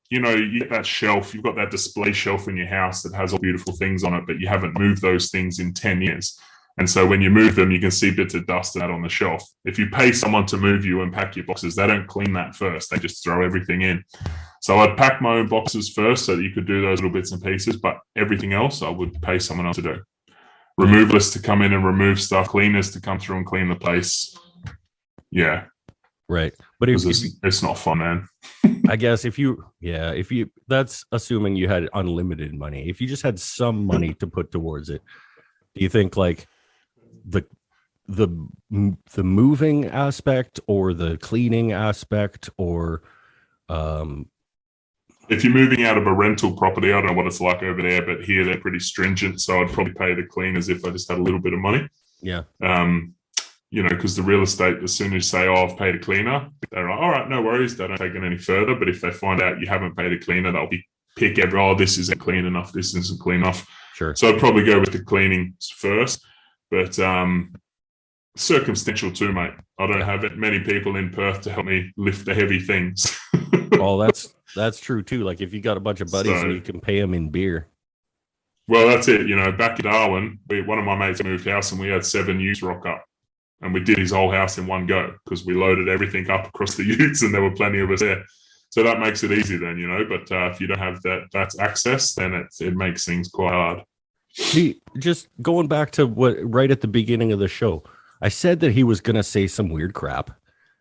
you get that shelf, you've got that display shelf in your house that has all beautiful things on it, but you haven't moved those things in 10 years. And so when you move them, you can see bits of dust out on the shelf. If you pay someone to move you and pack your boxes, they don't clean that first. They just throw everything in. So I'd pack my own boxes first so that you could do those little bits and pieces, but everything else I would pay someone else to do. Removalists to come in and remove stuff, cleaners to come through and clean the place. Yeah. Right. But it's not fun, man. I guess if you, that's assuming you had unlimited money. If you just had some money to put towards it, do you think like the moving aspect or the cleaning aspect, or if you're moving out of a rental property, I don't know what it's like over there, but here they're pretty stringent. So I'd probably pay the cleaners if I just had a little bit of money. Yeah. Because the real estate, as soon as you say, "Oh, I've paid a cleaner," they're like, "All right, no worries." They don't take it any further. But if they find out you haven't paid a cleaner, they'll pick this isn't clean enough. This isn't clean enough. Sure. So I'd probably go with the cleaning first, but circumstantial too, mate. I don't have many people in Perth to help me lift the heavy things. Well, that's true too. Like if you got a bunch of buddies and you can pay them in beer. Well, that's it. Back in Darwin, one of my mates moved house and we had 7 utes rock up. And we did his whole house in one go because we loaded everything up across the utes and there were plenty of us there. So that makes it easy then, but if you don't have that's access, then it makes things quite hard. See, just going back to what right at the beginning of the show, I said that he was going to say some weird crap,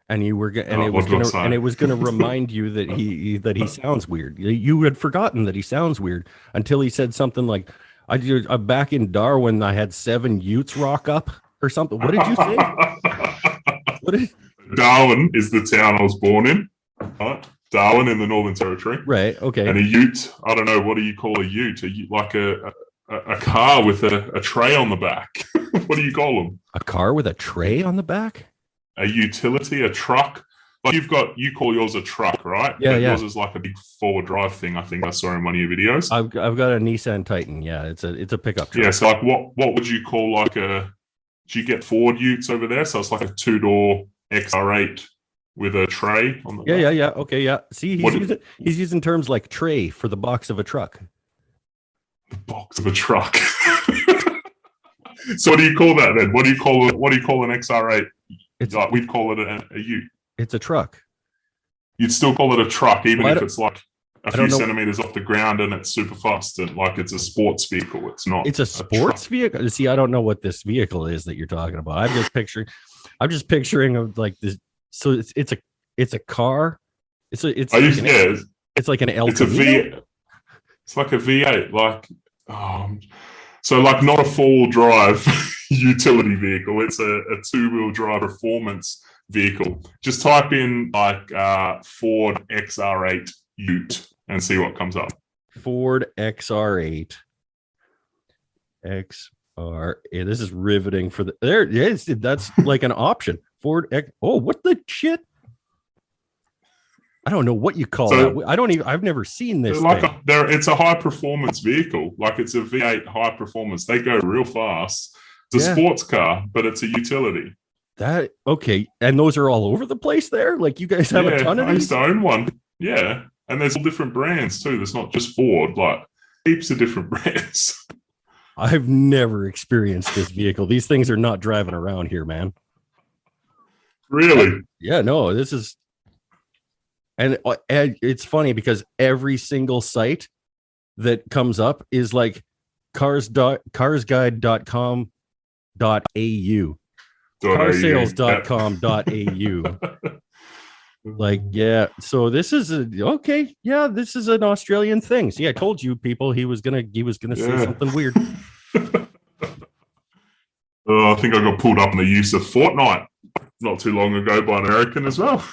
and it was going to remind you that he sounds weird. You had forgotten that he sounds weird until he said something like, "I'm back in Darwin. I had 7 utes rock up." Or something. What did you say? Darwin is the town I was born in. Right? Darwin in the Northern Territory. Right. Okay. And a ute, I don't know, what do you call a ute? Like a car with a tray on the back. What do you call them? A car with a tray on the back? A utility, a truck. Like you call yours a truck, right? Yeah, yeah. Yours is like a big 4-wheel-drive thing. I think I saw in one of your videos. I've got a Nissan Titan. Yeah, it's a pickup truck. Yeah. So like, what would you call like a? Do you get Ford utes over there? So it's like a 2-door XR8 with a tray on the back. Yeah. Okay, yeah. See, he's using terms like tray for the box of a truck. The box of a truck. So what do you call that then? What do you call an XR8? We'd call it a ute. It's a truck. You'd still call it a truck, even if it's like a few centimeters off the ground and it's super fast and like it's a sports vehicle. It's not. It's a sports vehicle. See, I don't know what this vehicle is that you're talking about. I'm just picturing of like this. So it's a car. It's like an El Camino. It's like a V8. Like so like not a 4-wheel drive utility vehicle. It's a 2-wheel drive performance vehicle. Just type in like Ford XR8 ute and see what comes up. Ford XR8 XR. Yeah, this is riveting for there. Yes, that's like an option. Ford X. Oh, what the shit? I don't know what you call that. I've never seen this. It's a high performance vehicle. Like it's a V8 high performance. They go real fast. It's a sports car, but it's a utility. Okay. And those are all over the place there? Like you guys have a ton of these? I used to own one. Yeah. And there's all different brands too. There's not just Ford, like heaps of different brands. I've never experienced this vehicle. These things are not driving around here, man. Really? Yeah, no, this is. And it's funny because every single site that comes up is like carsguide.com.au, carsales.com.au. Like, yeah. So this is okay. Yeah, this is an Australian thing. See, I told you people he was gonna say Yeah. something weird. I think I got pulled up on the use of Fortnite not too long ago by an American as well.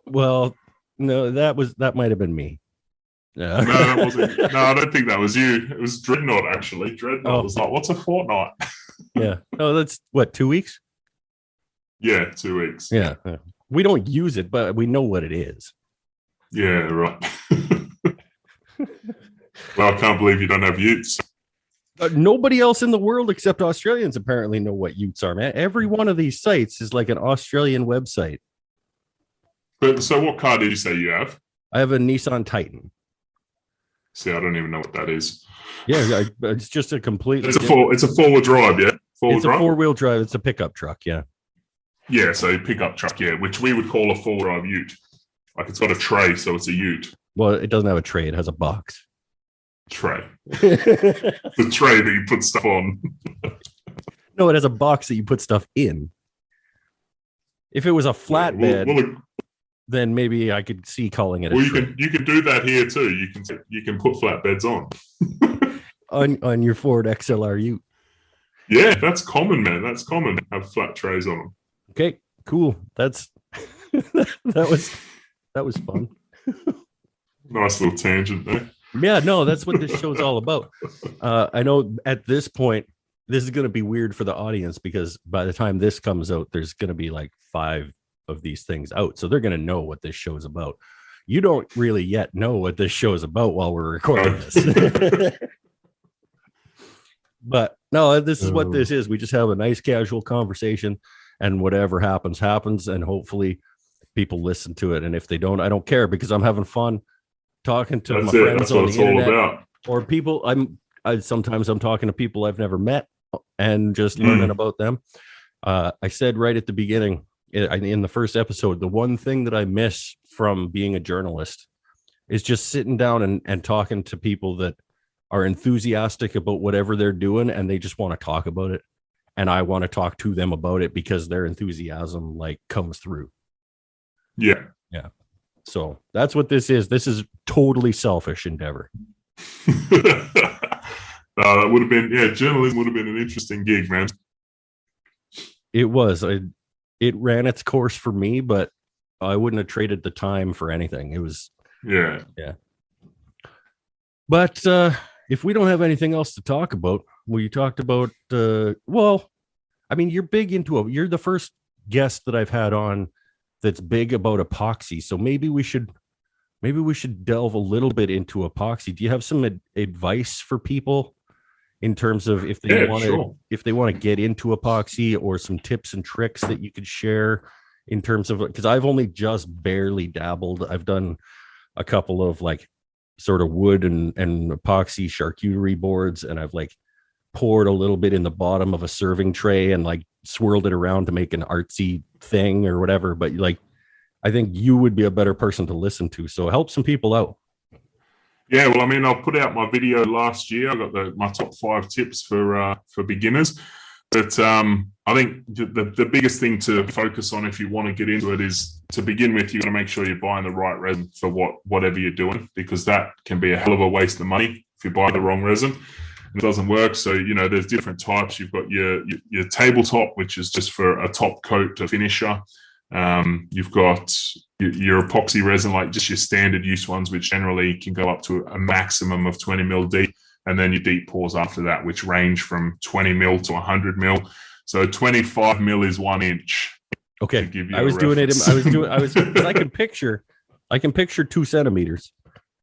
Well, no, that might have been me. Yeah. No, that wasn't. No, I don't think that was you. It was Dreadnought, actually. Dreadnought was like, what's a Fortnite? Yeah. Oh, that's what, 2 weeks? Yeah, 2 weeks. Yeah. We don't use it, but we know what it is. Yeah, right. Well, I can't believe you don't have utes. Nobody else in the world except Australians apparently know what utes are, man. Every one of these sites is like an Australian website. But so, what car did you say you have? I have a Nissan Titan. See, I don't even know what that is. Yeah, it's just a completely. It's a four-wheel drive, yeah. It's a four-wheel drive. It's a pickup truck, yeah. Yeah, so pickup truck, yeah, which we would call a four-wheel drive ute. Like it's got a tray, so it's a ute. Well, it doesn't have a tray; it has a box. Tray. The tray that you put stuff on. No, it has a box that you put stuff in. If it was a flatbed, then maybe I could see calling it. You can do that here too. You can put flatbeds on your Ford XLR Ute. Yeah, that's common, man. That's common to have flat trays on them. Okay, cool. That's that was fun. Nice little tangent there. Yeah, no, that's what this show's all about. I know at this point, this is going to be weird for the audience because by the time this comes out, there's going to be like 5 of these things out. So they're going to know what this show's about. You don't really yet know what this show is about while we're recording this. But no, this is what this is. We just have a nice casual conversation and whatever happens, happens. And hopefully people listen to it. And if they don't, I don't care because I'm having fun talking to my friends on the internet or people. Sometimes I'm talking to people I've never met and just learning about them. I said right at the beginning in the first episode, the one thing that I miss from being a journalist is just sitting down and talking to people that are enthusiastic about whatever they're doing and they just want to talk about it. And I want to talk to them about it because their enthusiasm like comes through. Yeah. Yeah. So that's what this is. This is totally selfish endeavor. That would have been, journalism would have been an interesting gig, man. It was. It ran its course for me, but I wouldn't have traded the time for anything. It was. Yeah. Yeah. But if we don't have anything else to talk about, you talked about, well, I mean, you're big into you're the first guest that I've had on that's big about epoxy. So maybe we should delve a little bit into epoxy. Do you have some advice for people in terms of if they want to get into epoxy, or some tips and tricks that you could share in terms of, because I've only just barely dabbled. I've done a couple of like sort of wood and epoxy charcuterie boards, and I've like poured a little bit in the bottom of a serving tray and like swirled it around to make an artsy thing or whatever. But like, I think you would be a better person to listen to. So help some people out. Yeah, well, I mean, I put out my video last year. I got my top 5 tips for beginners. But I think the biggest thing to focus on if you want to get into it is, to begin with, you've got to make sure you're buying the right resin for whatever you're doing, because that can be a hell of a waste of money if you buy the wrong resin. It doesn't work. So, there's different types. You've got your tabletop, which is just for a top coat to finisher. You've got your epoxy resin, like just your standard use ones, which generally can go up to a maximum of 20 mil deep. And then your deep pours after that, which range from 20 mil to 100 mil. So 25 mil is 1 inch. Okay. I can picture 2 centimeters,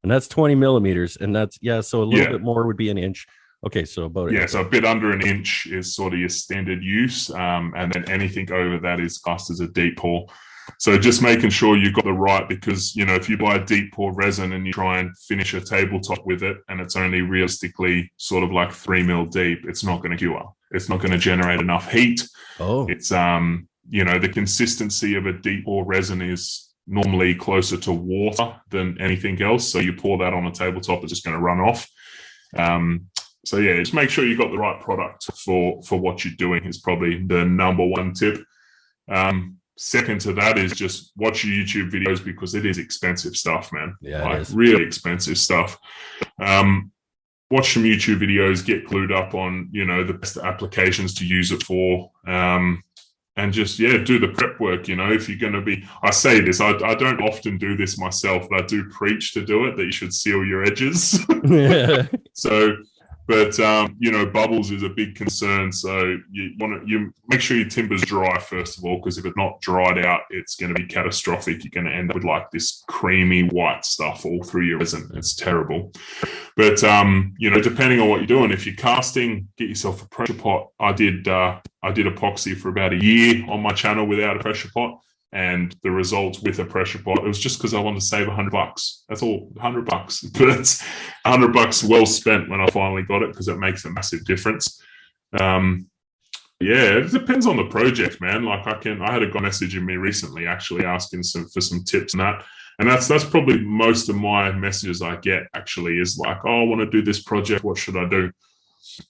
and that's 20 millimeters. And that's, so a little bit more would be an inch. Okay. So about it. Yeah. So a bit under an inch is sort of your standard use. And then anything over that is classed as a deep pour. So just making sure you've got the right, because, if you buy a deep pour resin and you try and finish a tabletop with it, and it's only realistically sort of like 3 mil deep, it's not going to cure. It's not going to generate enough heat. Oh, it's, the consistency of a deep pour resin is normally closer to water than anything else. So you pour that on a tabletop, it's just going to run off. So yeah, just make sure you've got the right product for what you're doing is probably the number one tip. second to that is just watch your YouTube videos, because it is expensive stuff, man. Yeah, like it is. really expensive stuff. Watch some YouTube videos, get glued up on, the best applications to use it for. And just, do the prep work. If you're going to be, I say this, I don't often do this myself, but I do preach to do it, that you should seal your edges. So, but, bubbles is a big concern. So you make sure your timber's dry, first of all, because if it's not dried out, it's going to be catastrophic. You're going to end up with like this creamy white stuff all through your resin. It's terrible. But, depending on what you're doing, if you're casting, get yourself a pressure pot. I did epoxy for about a year on my channel without a pressure pot, and the results with a pressure pot, it was just because I wanted to save $100. That's all, $100. But $100 well spent when I finally got it, because it makes a massive difference. It depends on the project, man. Like I had a guy messaging me recently, actually asking for some tips on that. And that's probably most of my messages I get, actually, is like, oh, I want to do this project. What should I do?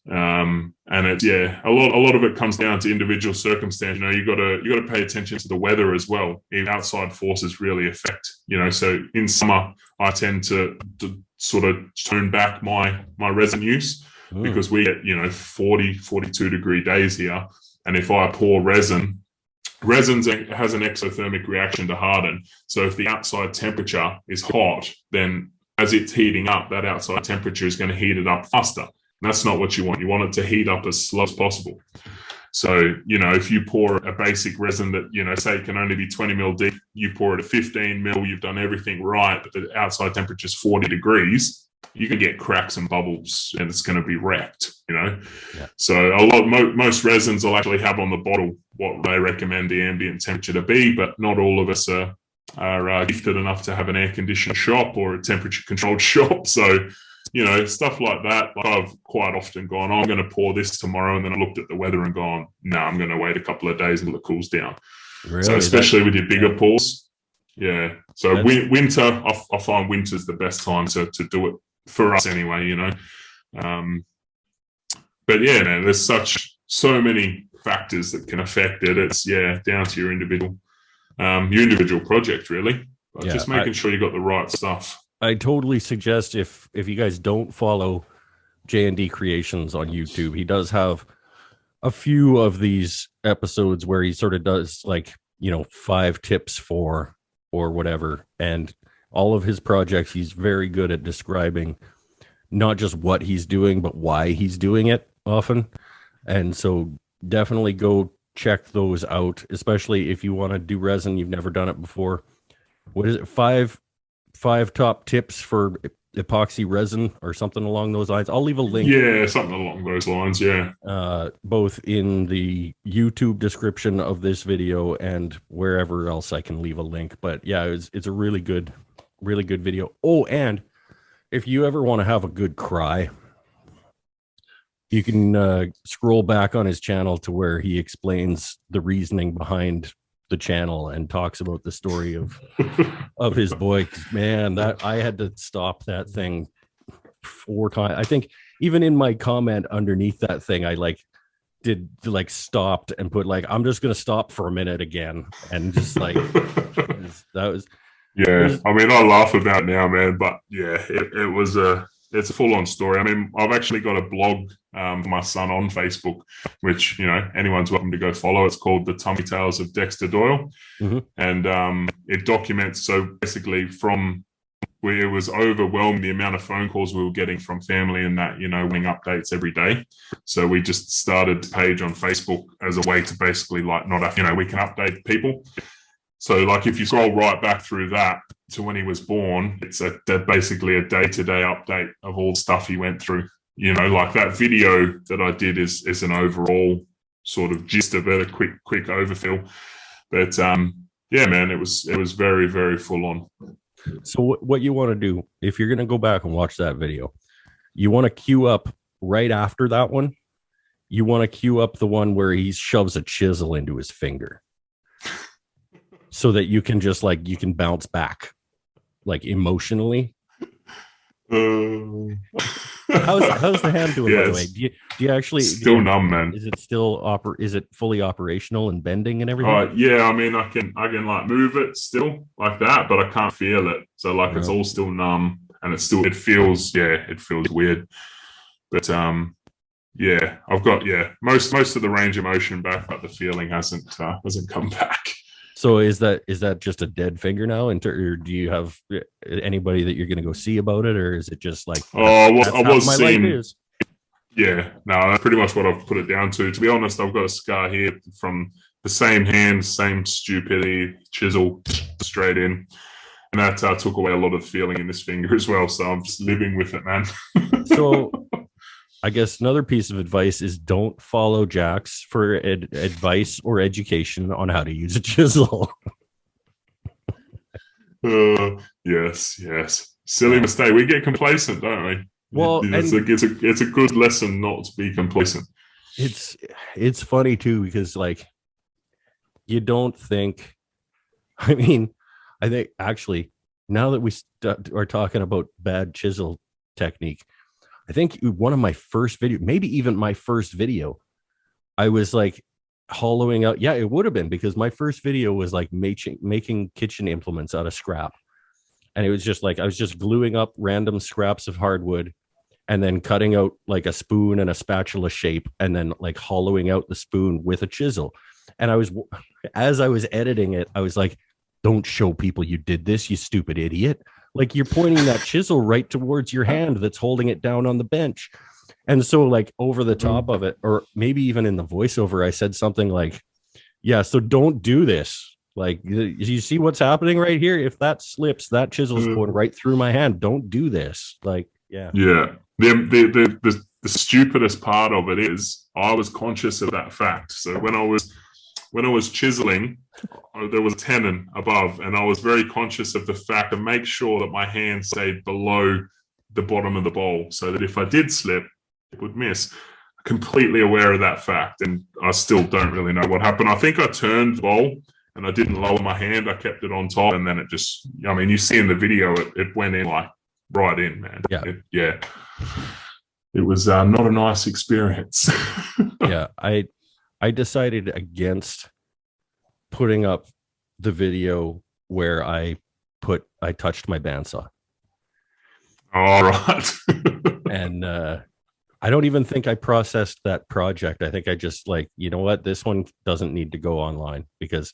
And it's, a lot of it comes down to individual circumstance. You got to pay attention to the weather as well. Outside forces really affect, so in summer, I tend to sort of tone back my resin use, because we get, 40, 42 degree days here. And if I pour resin has an exothermic reaction to harden. So if the outside temperature is hot, then as it's heating up, that outside temperature is going to heat it up faster. And that's not what you want. You want it to heat up as slow as possible. So, if you pour a basic resin that, say it can only be 20 mil deep, you pour it at 15 mil, you've done everything right, but the outside temperature is 40 degrees, you can get cracks and bubbles, and it's going to be wrecked, Yeah. So most resins will actually have on the bottle what they recommend the ambient temperature to be, but not all of us are gifted enough to have an air-conditioned shop or a temperature-controlled shop. So, stuff like that. Like I've quite often gone, I'm going to pour this tomorrow, and then I looked at the weather and gone, no, I'm going to wait a couple of days until it cools down. Really? So especially with your bigger pours. Yeah. So winter, I find winter's the best time to do it, for us anyway, But man, there's so many factors that can affect it. It's down to your individual project, really. But just making sure you got the right stuff. I totally suggest, if you guys don't follow JND Creations on YouTube, he does have a few of these episodes where he sort of does 5 tips for or whatever, and all of his projects, he's very good at describing not just what he's doing, but why he's doing it often. And so definitely go check those out, especially if you want to do resin, you've never done it before. What is it? Five top tips for epoxy resin or something along those lines. I'll leave a link. Yeah, something along those lines. Yeah. Both in the YouTube description of this video and wherever else I can leave a link. But yeah, it's a really good video. Oh, and if you ever want to have a good cry, you can scroll back on his channel to where he explains the reasoning behind the channel and talks about the story of his boy. Man, that I had to stop that thing 4 times. I think even in my comment underneath that thing, I stopped and put I'm just gonna stop for a minute again, and just that was. Yeah, I mean, I laugh about it now, man, but it's a full-on story. I mean, I've actually got a blog for my son on Facebook, which, anyone's welcome to go follow. It's called The Tummy Tales of Dexter Doyle. Mm-hmm. And it documents, so basically from where it was overwhelming the amount of phone calls we were getting from family and that, winning updates every day. So we just started a page on Facebook as a way to basically we can update people. So if you scroll right back through that to when he was born, it's basically a day-to-day update of all the stuff he went through. That video that I did is an overall sort of gist of it, a quick overfill. But man, it was very, very full on. So what you want to do, if you're going to go back and watch that video, you want to queue up right after that one. You want to queue up the one where he shoves a chisel into his finger, so that you can just you can bounce back emotionally. how's the hand doing, by the way? Do you actually still numb, man? Is it still is it fully operational and bending and everything? Yeah, I mean, I can like move it still like that, but I can't feel it. So like it's all still numb, and it feels weird. But yeah, I've got most of the range of motion back, but the feeling hasn't come back. So is that just a dead finger now? Or do you have anybody that you're going to go see about it, or is it just like I was seeing? Yeah, no, that's pretty much what I've put it down to. To be honest, I've got a scar here from the same hand, same stupidity, chisel straight in, and that took away a lot of feeling in this finger as well. So I'm just living with it, man. So I guess another piece of advice is don't follow Jax for advice or education on how to use a chisel. Yes. Silly mistake. We get complacent, don't we? Well, it's a good lesson not to be complacent. It's funny too, because like you don't think. I mean, I think actually now that we are talking about bad chisel technique, I think one of my first video, maybe even my first video, I was like hollowing out. Yeah, it would have been, because my first video was like making kitchen implements out of scrap. And it was just like, I was just gluing up random scraps of hardwood and then cutting out like a spoon and a spatula shape, and then like hollowing out the spoon with a chisel. And as I was editing it, I was like, don't show people you did this, you stupid idiot. Like, you're pointing that chisel right towards your hand that's holding it down on the bench. And so like over the top of it, or maybe even in the voiceover, I said something like, yeah, so don't do this. Like, you see what's happening right here? If that slips, that chisel's going right through my hand. Don't do this. Like, yeah. The stupidest part of it is I was conscious of that fact. So when I was chiseling, there was a tenon above, and I was very conscious of the fact to make sure that my hand stayed below the bottom of the bowl, so that if I did slip, it would miss. Completely aware of that fact, and I still don't really know what happened. I think I turned the bowl and I didn't lower my hand. I kept it on top, and then it just, I mean, you see in the video, it went in like right in, man. Yeah. It was not a nice experience. Yeah, I decided against putting up the video where I touched my bandsaw. All right. And I don't even think I processed that project. I think I just like, you know what, this one doesn't need to go online, because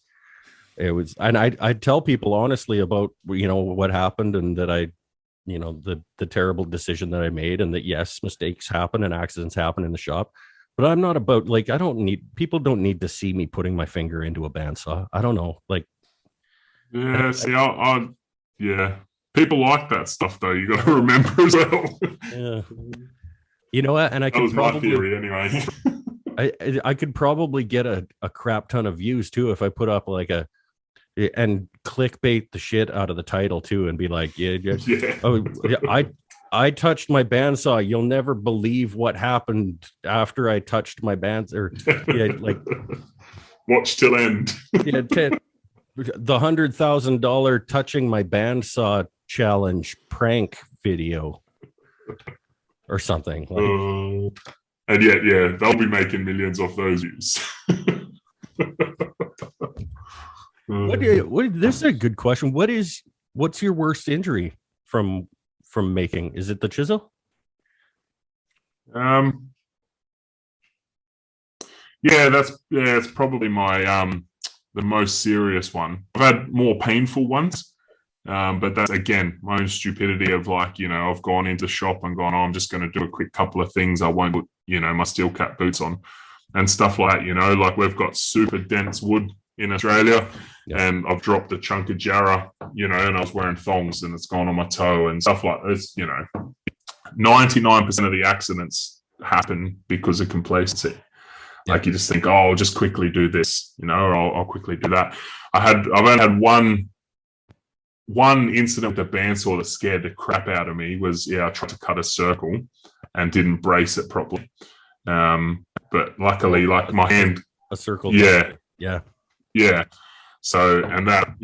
it was, and I tell people honestly about, you know, what happened, and that I, you know, the terrible decision that I made, and that yes, mistakes happen and accidents happen in the shop, but I'm not about, like, people don't need to see me putting my finger into a bandsaw. I don't know, like, yeah, see, yeah, people like that stuff though, you got to remember as well. Yeah. You know what, and I could probably, my theory anyway. I could probably get a crap ton of views too if I put up like and clickbait the shit out of the title too, and be like, I touched my bandsaw. You'll never believe what happened after I touched my band, or like watch till end. The $100,000 touching my bandsaw challenge prank video or something. Like, and yet, they'll be making millions off those views. This is a good question. What's your worst injury from making? Is it the chisel? It's probably my the most serious one. I've had more painful ones, but that's again my own stupidity of, like, you know, I've gone into the shop and gone, I'm just going to do a quick couple of things. I won't put, you know, my steel cap boots on and stuff like that. You know, like, we've got super dense wood in Australia, and I've dropped a chunk of jarrah, you know, and I was wearing thongs and it's gone on my toe and stuff like this. You know, 99% of the accidents happen because of complacency. Like, you just think, oh, I'll just quickly do this, you know, or I'll quickly do that. I've only had one incident with a bandsaw that scared the crap out of me. Was I tried to cut a circle and didn't brace it properly. But luckily, like, my hand, a circle. Yeah. So, and that,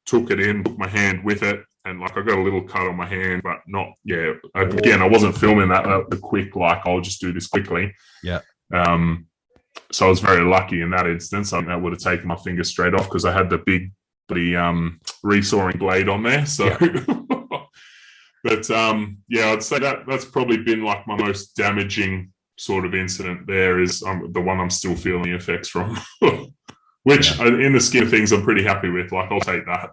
took it in, took my hand with it, and like I got a little cut on my hand, but not. Yeah, again, I wasn't filming that the quick. Like I'll just do this quickly. Yeah. So I was very lucky in that instance. I think that would have taken my finger straight off because I had the big, resawing blade on there. So, yeah. But yeah, I'd say that's probably been like my most damaging sort of incident. There is the one I'm still feeling the effects from. Which, in the scheme of things, I'm pretty happy with. Like, I'll take that.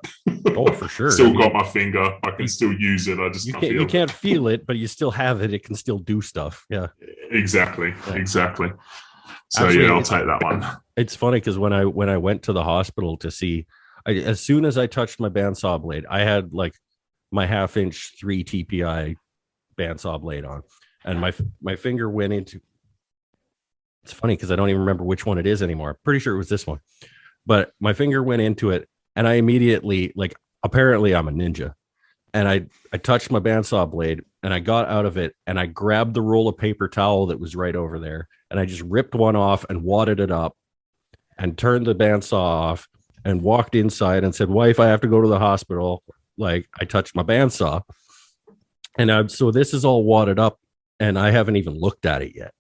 Oh, for sure. Still got my finger. I can still use it. I just you can't feel it, but you still have it. It can still do stuff. Yeah. Exactly. So, actually, yeah, I'll take that one. It's funny because when I went to the hospital to see, as soon as I touched my bandsaw blade, I had like my 1/2-inch 3 TPI bandsaw blade on, and my finger went into. It's funny because I don't even remember which one it is anymore. I'm pretty sure it was this one, but my finger went into it, and I immediately, like, apparently I'm a ninja, and I touched my bandsaw blade, and I got out of it, and I grabbed the roll of paper towel that was right over there, and I just ripped one off and wadded it up, and turned the bandsaw off, and walked inside and said, "Wife, I have to go to the hospital." Like, I touched my bandsaw, and so this is all wadded up, and I haven't even looked at it yet.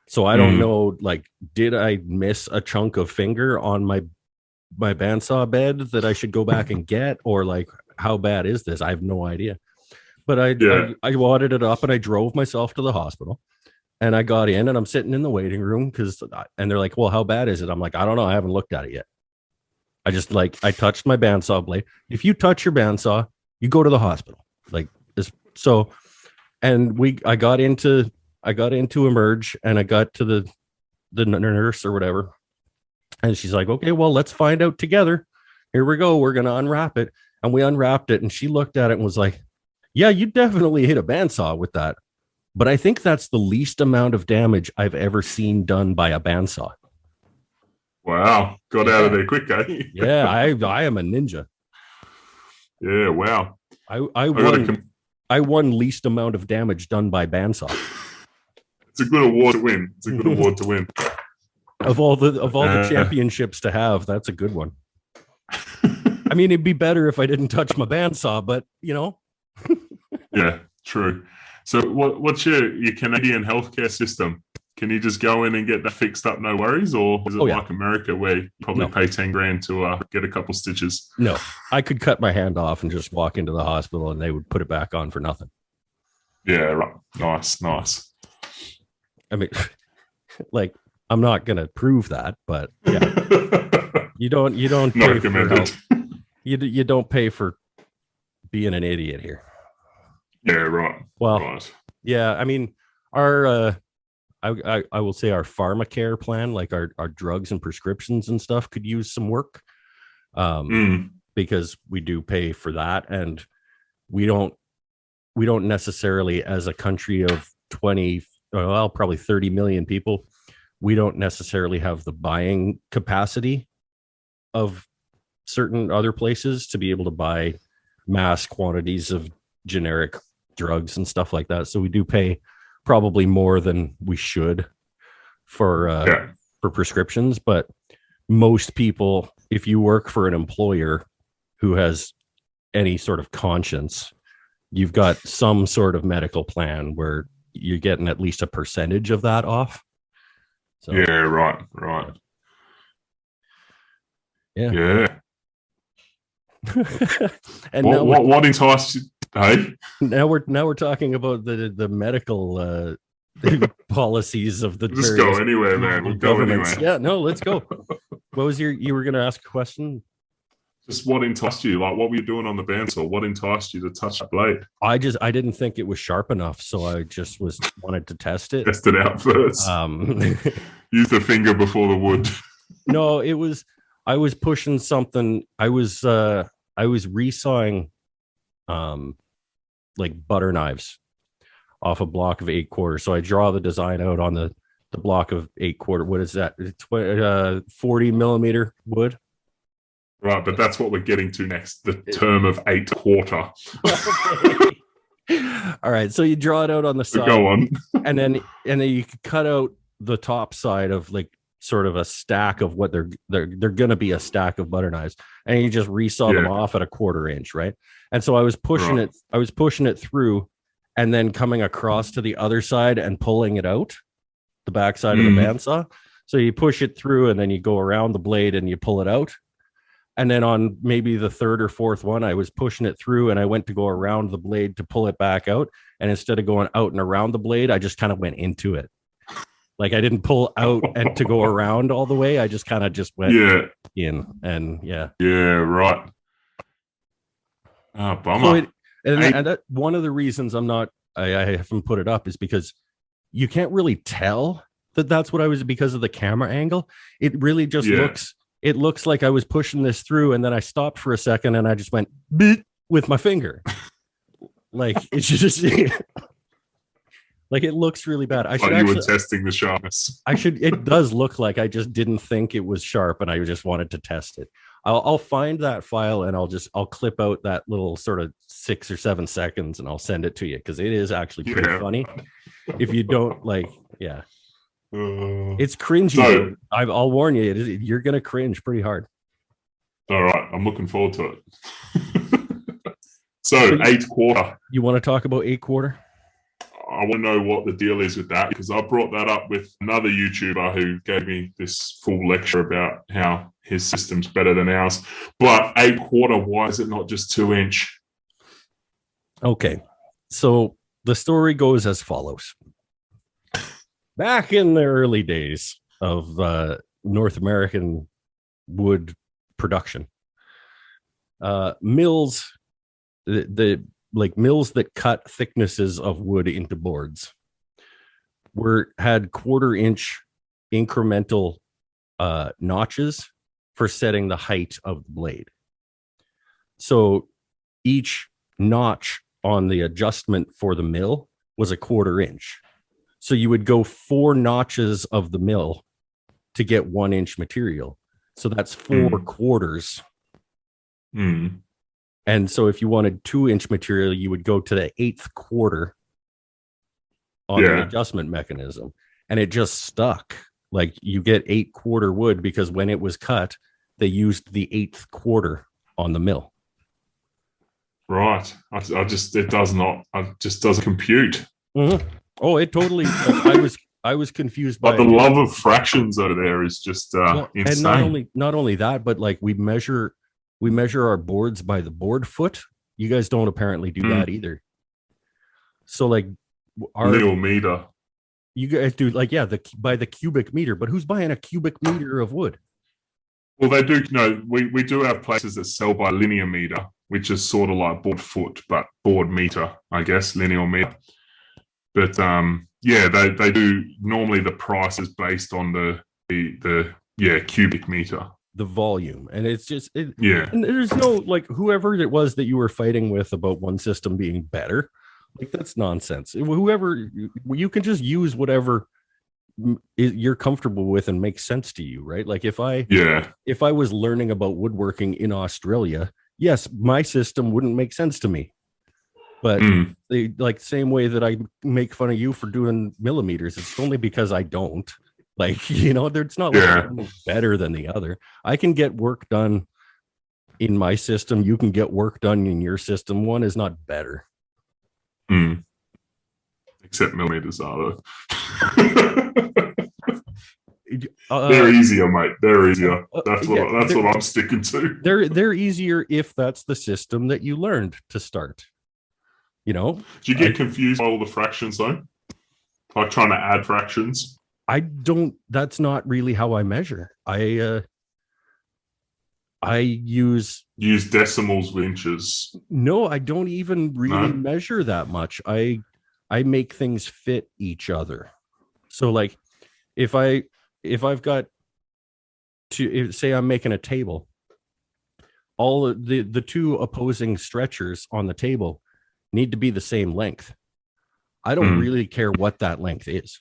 So I don't know, like, did I miss a chunk of finger on my bandsaw bed that I should go back and get, or like, how bad is this? I have no idea. But I wadded it up and I drove myself to the hospital, and I got in and I'm sitting in the waiting room and they're like, "Well, how bad is it?" I'm like, "I don't know. I haven't looked at it yet." I touched my bandsaw blade. If you touch your bandsaw, you go to the hospital. Like this. So, and I got into Emerge, and I got to the nurse or whatever, and she's like, "Okay, well, let's find out together. Here we go. We're going to unwrap it." And we unwrapped it, and she looked at it and was like, "Yeah, you definitely hit a bandsaw with that. But I think that's the least amount of damage I've ever seen done by a bandsaw." Wow. Got out of there quick, eh? Yeah, I am a ninja. Yeah, wow. I won least amount of damage done by bandsaw. It's a good award to win. Of all the championships to have, that's a good one. I mean, it'd be better if I didn't touch my bandsaw, but you know. Yeah, true. So what's your Canadian healthcare system? Can you just go in and get that fixed up, no worries? Or is it like America where you probably pay 10 grand to get a couple stitches? No, I could cut my hand off and just walk into the hospital and they would put it back on for nothing. Yeah, right. Nice. I mean, like, I'm not going to prove that, but yeah, you don't pay for help. You don't pay for being an idiot here. Yeah, right. Well, right. Yeah, I mean, our I will say our pharmacare plan, like our drugs and prescriptions and stuff, could use some work, because we do pay for that, and we don't necessarily, as a country of probably 30 million people, we don't necessarily have the buying capacity of certain other places to be able to buy mass quantities of generic drugs and stuff like that. So we do pay probably more than we should for prescriptions. But most people, if you work for an employer who has any sort of conscience, you've got some sort of medical plan where you're getting at least a percentage of that off. So, yeah, right. Yeah. And what enticed you? Hey, now we're talking about the medical policies of the just go anywhere, man. We'll go anywhere. Yeah, no, let's go. What was you were going to ask a question? Just what enticed you? Like, what were you doing on the bandsaw? What enticed you to touch the blade? I didn't think it was sharp enough, so I just wanted to test it. Test it out first. Use the finger before the wood. No, I was pushing something. I was resawing, like butter knives off a block of 8/4. So I draw the design out on the block of 8/4. What is that? 40 millimeter wood. Right, but that's what we're getting to next. The term of 8/4. All right, so you draw it out on the side. Go on. and then you cut out the top side of like sort of a stack of what they're going to be a stack of butter knives, and you just resaw them off at a 1/4 inch, right? And so I was pushing it through, and then coming across to the other side and pulling it out, the backside of the bandsaw. So you push it through, and then you go around the blade and you pull it out. And then on maybe the 3rd or 4th one, I was pushing it through, and I went to go around the blade to pull it back out. And instead of going out and around the blade, I just kind of went into it. Like I didn't pull out and to go around all the way. I just kind of just went in, and right. Oh, bummer. So and one of the reasons I haven't put it up is because you can't really tell that that's what I was, because of the camera angle. It really just looks like I was pushing this through, and then I stopped for a second and I just went with my finger. Like it's just like it looks really bad. You were testing the sharpness. It does look like I just didn't think it was sharp, and I just wanted to test it. I'll find that file, and I'll clip out that little sort of 6 or 7 seconds, and I'll send it to you, because it is actually pretty funny. If you don't it's cringy. So, I'll warn you, you're gonna cringe pretty hard. All right, I'm looking forward to it. So 8/4. You want to talk about 8/4? I want to know what the deal is with that, because I brought that up with another YouTuber who gave me this full lecture about how his system's better than ours. But 8/4, why is it not just 2-inch? Okay, so the story goes as follows. Back in the early days of North American wood production, mills, mills that cut thicknesses of wood into boards had 1/4 inch incremental notches for setting the height of the blade. So each notch on the adjustment for the mill was a 1/4 inch. So you would go 4 notches of the mill to get 1-inch material. So that's 4 quarters. And so if you wanted 2-inch material, you would go to the 8th quarter on the adjustment mechanism. And it just stuck. Like you get 8/4 wood, because when it was cut, they used the 8th quarter on the mill. Right. It just doesn't compute. Mm-hmm. Oh, it totally. I was confused by. But the love of fractions over there is just insane. And not only that, but like we measure our boards by the board foot. You guys don't apparently do that either. So like our millimeter. You guys do by the cubic meter, but who's buying a cubic meter of wood? Well, they do. No, we do have places that sell by linear meter, which is sort of like board foot, but board meter, I guess, linear meter. But they do. Normally, the price is based on the cubic meter, the volume, and it's just And there's no whoever it was that you were fighting with about one system being better, like that's nonsense. Whoever, you can just use whatever you're comfortable with and makes sense to you, right? Like if I was learning about woodworking in Australia, yes, my system wouldn't make sense to me. But they same way that I make fun of you for doing millimeters, it's only because I don't. It's not like one is better than the other. I can get work done in my system. You can get work done in your system. One is not better. Except millimeters are though. They're easier, mate. They're easier. That's what I'm sticking to. They're easier if that's the system that you learned to start. Do you get confused by all the fractions though? Like trying to add fractions? I don't. That's not really how I measure. I use decimals with inches. No, I don't even really measure that much. I make things fit each other. So like if I've got to say I'm making a table, all of the 2 opposing stretchers on the table need to be the same length. I don't really care what that length is.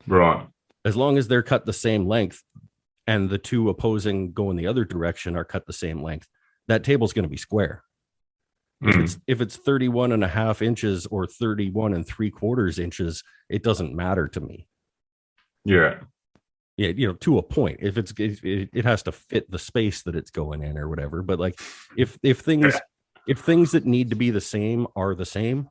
Right. As long as they're cut the same length and the 2 opposing go in the other direction are cut the same length, that table's going to be square. If it's 31.5 inches or 31 3/4 inches, it doesn't matter to me. Yeah. Yeah, to a point. If it has to fit the space that it's going in or whatever. But like, if things that need to be the same are the same,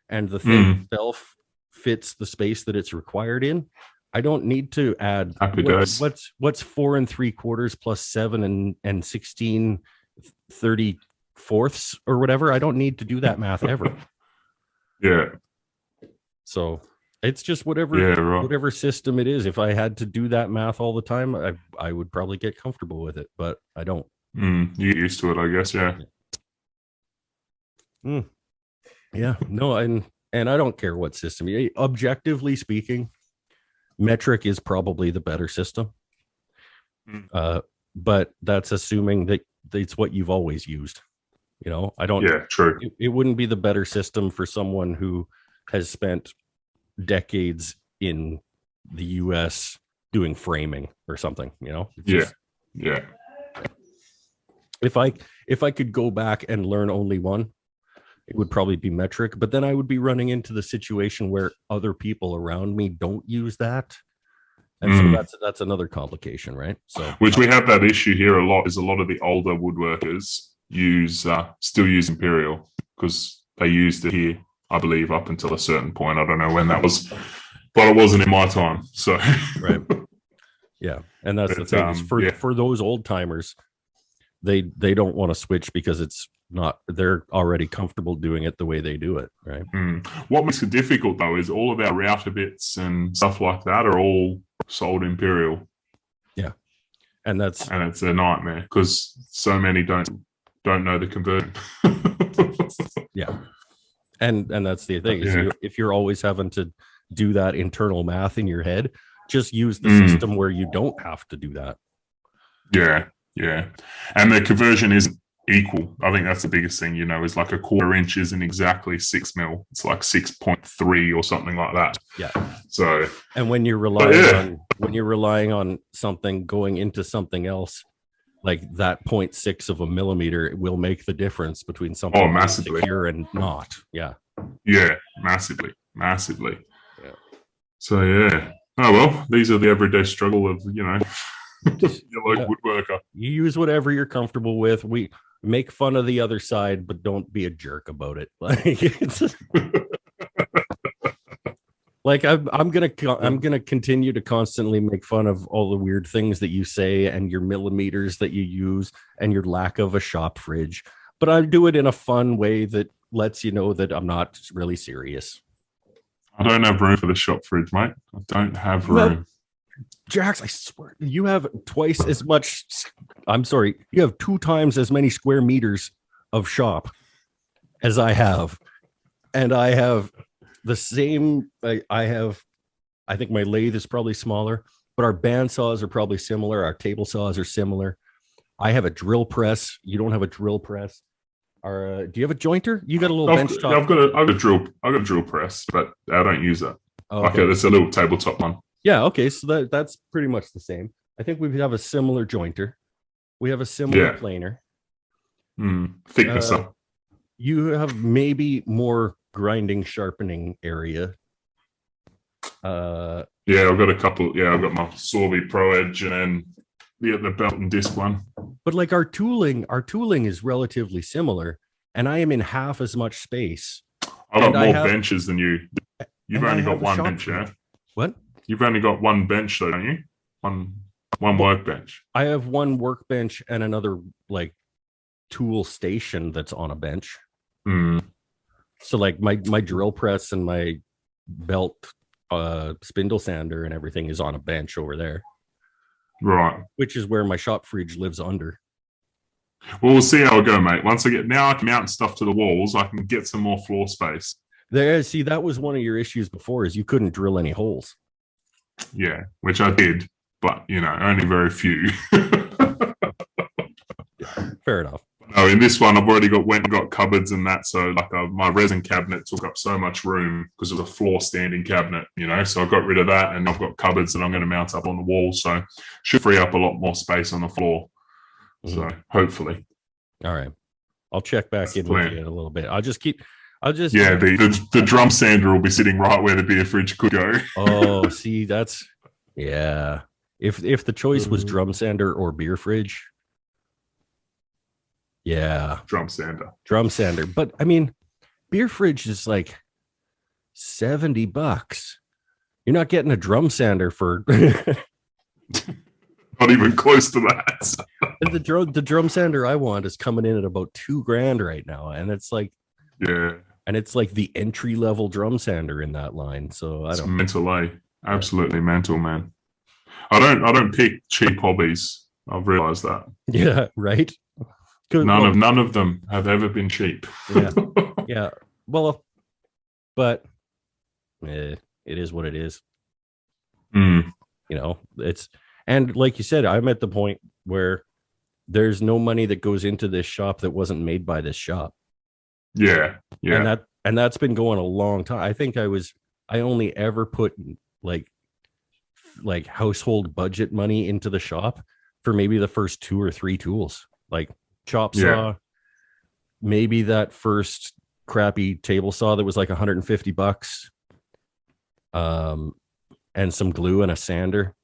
and the thing itself fits the space that it's required in, I don't need to add what's 4 3/4 plus 7 and 16 30/4 or whatever. I don't need to do that math ever. Yeah. So it's just whatever system it is. If I had to do that math all the time, I would probably get comfortable with it, but I don't. You get used to it, I guess. Yeah. Yeah. No, and I don't care what system. Objectively speaking, metric is probably the better system. But that's assuming that it's what you've always used. I don't. Yeah, true. It wouldn't be the better system for someone who has spent decades in the US doing framing or something. Yeah. If I could go back and learn only one, it would probably be metric, but then I would be running into the situation where other people around me don't use that. And so that's another complication, right? So, which we have that issue here a lot, is a lot of the older woodworkers still use Imperial because they used it here, I believe, up until a certain point. I don't know when that was, but it wasn't in my time. So, right. Yeah. And that's the thing, is for those old timers, they don't want to switch because they're already comfortable doing it the way they do it, right? What makes it difficult though is all of our router bits and stuff like that are all sold Imperial. Yeah. And it's a nightmare because so many don't know the conversion. Yeah. And that's the thing, is if you're always having to do that internal math in your head, just use the system where you don't have to do that. Yeah. And the conversion isn't equal. I think that's the biggest thing, is like 1/4 inch isn't exactly 6 mil. It's like 6.3 or something like that. Yeah. So, and when you're relying on something going into something else, like that 0.6 of a millimeter, it will make the difference between something massively secure and not. Yeah. Yeah, massively. Yeah. So oh well, these are the everyday struggle of your local woodworker. You use whatever you're comfortable with. We make fun of the other side, but don't be a jerk about it. Like I'm gonna continue to constantly make fun of all the weird things that you say and your millimeters that you use and your lack of a shop fridge, but I do it in a fun way that lets you know that I'm not really serious. I don't have room for the shop fridge, mate. I don't have room. Jax, I swear, you have twice as much. I'm sorry, you have 2 times as many square meters of shop as I have, and I have the same. I think my lathe is probably smaller, but our bandsaws are probably similar. Our table saws are similar. I have a drill press. You don't have a drill press. Do you have a jointer? You got a little bench top. I've got a drill press, but I don't use it. Okay, it's a little tabletop one. Yeah, okay, so that's pretty much the same. I think we have a similar jointer. We have a similar planer. Thickness up. You have maybe more grinding, sharpening area. I've got a couple. Yeah, I've got my Sorby Pro Edge and then the belt and disc one. But like our tooling is relatively similar, and I am in half as much space. I've got more benches than you. You've only got one bench, yeah? What? You've only got one bench, though, don't you? One workbench. I have one workbench and another like tool station that's on a bench. So like my drill press and my belt spindle sander and everything is on a bench over there. Right. Which is where my shop fridge lives under. Well, we'll see how it go, mate. Once I can mount stuff to the walls, I can get some more floor space. See, that was one of your issues before, is you couldn't drill any holes. Yeah, which I did, but only very few. Fair enough. No, in this one, I've already got cupboards and that. So like my resin cabinet took up so much room because it was a floor standing cabinet, so I got rid of that, and I've got cupboards that I'm going to mount up on the wall. So should free up a lot more space on the floor. So hopefully. All right. I'll check back in with you in a little bit. The drum sander will be sitting right where the beer fridge could go. Oh, see, that's yeah. If the choice was drum sander or beer fridge, yeah, drum sander. But I mean, beer fridge is like $70. You're not getting a drum sander for not even close to that. the drum sander I want is coming in at about $2,000 right now, and it's like, yeah, and it's like the entry level drum sander in that line. So I don't mental, absolutely mental, man. I don't pick cheap hobbies. I've realized that. Yeah, right. None of them have ever been cheap. Yeah. Well, but it is what it is. Mm. You know, and like you said, I'm at the point where there's no money that goes into this shop that wasn't made by this shop. Yeah. And that's been going a long time. I think I only ever put like household budget money into the shop for maybe the first 2 or 3 tools, like chop saw, maybe that first crappy table saw that was like $150, and some glue and a sander.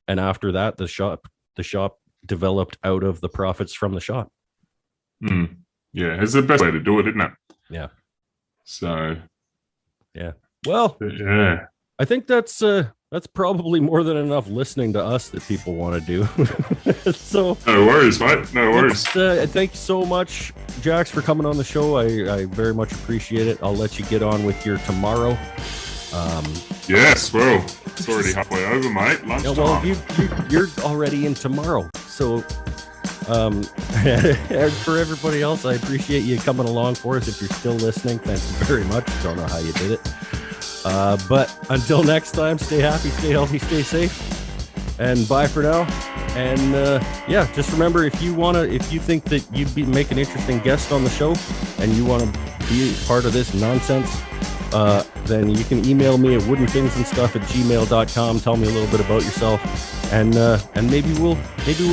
And after that, the shop developed out of the profits from the shop. Yeah, it's the best way to do it, isn't it? Yeah. So, yeah. Well, yeah, I think that's probably more than enough listening to us that people want to do. So no worries, mate. No worries. Thank you so much, Jax, for coming on the show. I very much appreciate it. I'll let you get on with your tomorrow. Yes, well, it's already halfway over, mate. Lunchtime. Yeah, well, you're already in tomorrow. So, and for everybody else, I appreciate you coming along for us. If you're still listening, thank you very much. Don't know how you did it. But until next time, stay happy, stay healthy, stay safe, and bye for now. And yeah, just remember, if you think that you'd make an interesting guest on the show and you want to be part of this nonsense, then you can email me at woodenthingsandstuff@gmail.com. Tell me a little bit about yourself, and maybe we'll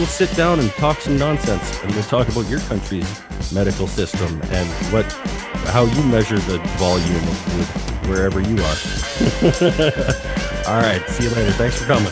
sit down and talk some nonsense, and we'll talk about your country's medical system and how you measure the volume of wood wherever you are. All right, see you later. Thanks for coming.